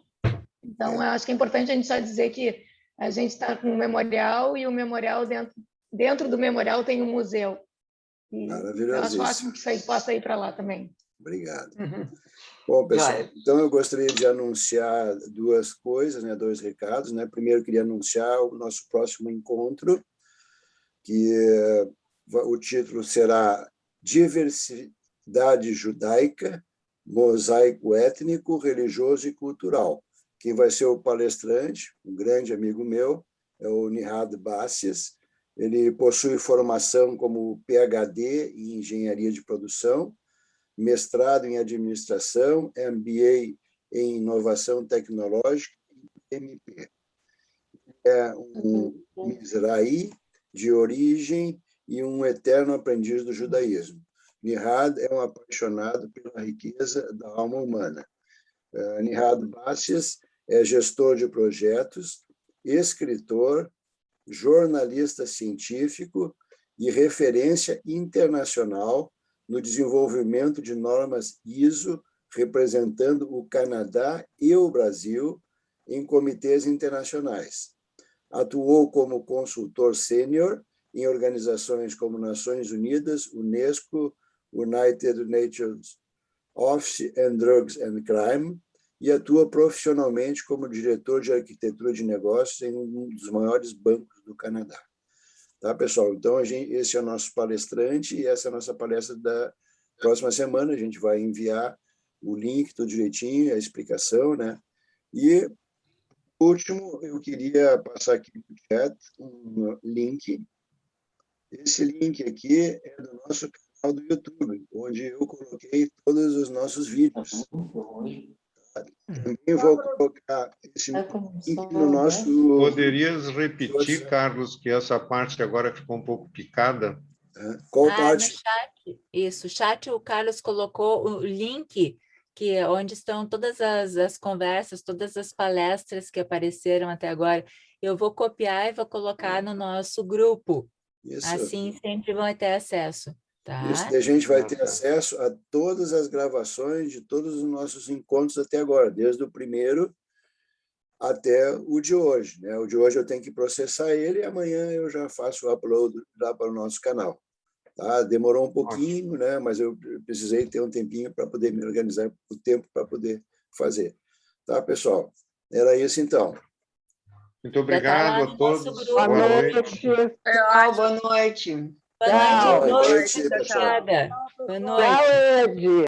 Então, eu acho que é importante a gente só dizer que a gente está com um memorial e o memorial dentro do memorial tem um museu. Maravilhoso. Eu acho ótimo que isso aí possa ir para lá também. Obrigado. Bom, pessoal, então eu gostaria de anunciar duas coisas, né, dois recados, né? Primeiro, eu queria anunciar o nosso próximo encontro, que o título será Diversidade Judaica, Mosaico Étnico, Religioso e Cultural. Quem vai ser o palestrante, um grande amigo meu, é o Nihad Bassias. Ele possui formação como PhD em Engenharia de Produção, mestrado em Administração, MBA em Inovação Tecnológica e MP. É um Mizrahi de origem e um eterno aprendiz do judaísmo. Nihad é um apaixonado pela riqueza da alma humana. Nihad Bassias é gestor de projetos, escritor, jornalista científico e referência internacional no desenvolvimento de normas ISO, representando o Canadá e o Brasil em comitês internacionais. Atuou como consultor sênior em organizações como Nações Unidas, Unesco, United Nations Office on Drugs and Crime, e atua profissionalmente como diretor de arquitetura de negócios em um dos maiores bancos do Canadá. Tá, pessoal? Então, esse é o nosso palestrante e essa é a nossa palestra da próxima semana. A gente vai enviar o link tudo direitinho, a explicação, né? E último, eu queria passar aqui no chat um link. Esse link aqui é do nosso canal do YouTube, onde eu coloquei todos os nossos vídeos. Também vou colocar esse link no nosso... Poderias repetir, Carlos, que essa parte agora ficou um pouco picada? Qual parte? No chat. Isso, o chat, o Carlos colocou o link onde estão todas as conversas, todas as palestras que apareceram até agora. Eu vou copiar e vou colocar no nosso grupo. Isso. Assim sempre vão ter acesso. Tá? Isso, a gente vai ter acesso a todas as gravações de todos os nossos encontros até agora, desde o primeiro até o de hoje, né? O de hoje eu tenho que processar ele e amanhã eu já faço o upload lá para o nosso canal. Tá? Demorou um pouquinho, né? Mas eu precisei ter um tempinho para poder me organizar, o tempo para poder fazer. Tá, pessoal? Era isso, então. Muito obrigado a todos. Boa noite. Tchau, boa noite. Boa noite. Boa noite, pessoal. Boa noite. Tchau, Ed.